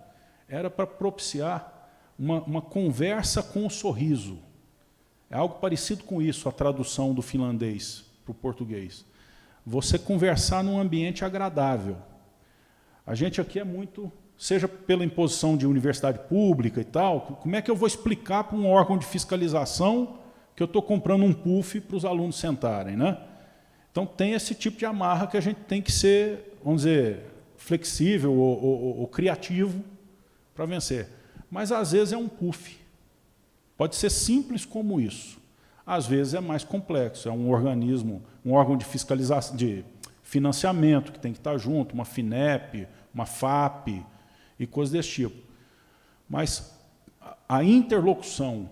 era para propiciar uma conversa com o sorriso. É algo parecido com isso, a tradução do finlandês para o português. Você conversar num ambiente agradável. A gente aqui é muito, seja pela imposição de universidade pública e tal, como é que eu vou explicar para um órgão de fiscalização que eu estou comprando um puff para os alunos sentarem, né? Então, tem esse tipo de amarra que a gente tem que ser, vamos dizer, flexível ou criativo para vencer. Mas, às vezes, é um puff. Pode ser simples como isso. Às vezes, é mais complexo. É um organismo, um órgão de fiscalização, de financiamento que tem que estar junto, uma FINEP, uma FAP e coisas desse tipo. Mas a interlocução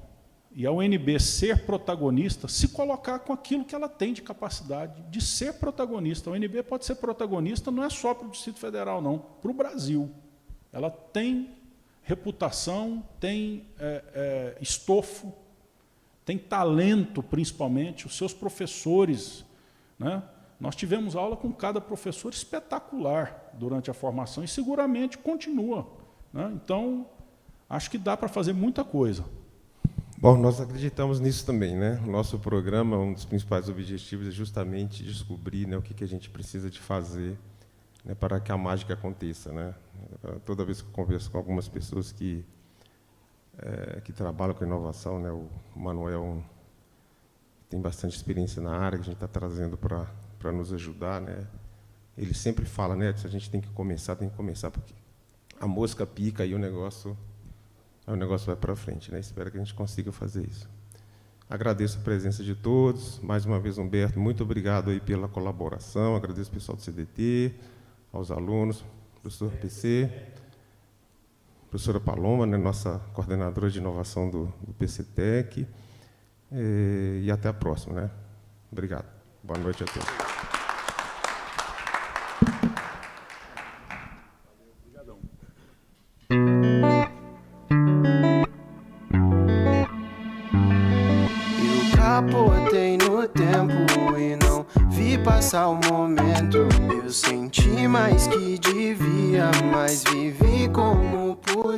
e a UNB ser protagonista, se colocar com aquilo que ela tem de capacidade de ser protagonista. A UNB pode ser protagonista não é só para o Distrito Federal, não, para o Brasil. Ela tem reputação, tem estofo, tem talento, principalmente, os seus professores, né? Nós tivemos aula com cada professor espetacular durante a formação e seguramente continua, né? Então, acho que dá para fazer muita coisa. Bom, nós acreditamos nisso também, né? O nosso programa, um dos principais objetivos é justamente descobrir, né, o que a gente precisa de fazer, né, para que a mágica aconteça, né? Toda vez que eu converso com algumas pessoas que trabalham com inovação, né, o Manuel tem bastante experiência na área que a gente está trazendo para nos ajudar, né? Ele sempre fala, né, se a gente tem que começar, porque a mosca pica e o negócio vai para frente, né? Espero que a gente consiga fazer isso. Agradeço a presença de todos. Mais uma vez, Humberto, muito obrigado aí pela colaboração. Agradeço ao pessoal do CDT, aos alunos, professor PC, professora Paloma, né, nossa coordenadora de inovação do PCTEC. E até a próxima, né? Obrigado. Boa noite a todos. Capotei no tempo e não vi passar o momento. Eu senti mais que devia, mas vivi como pude.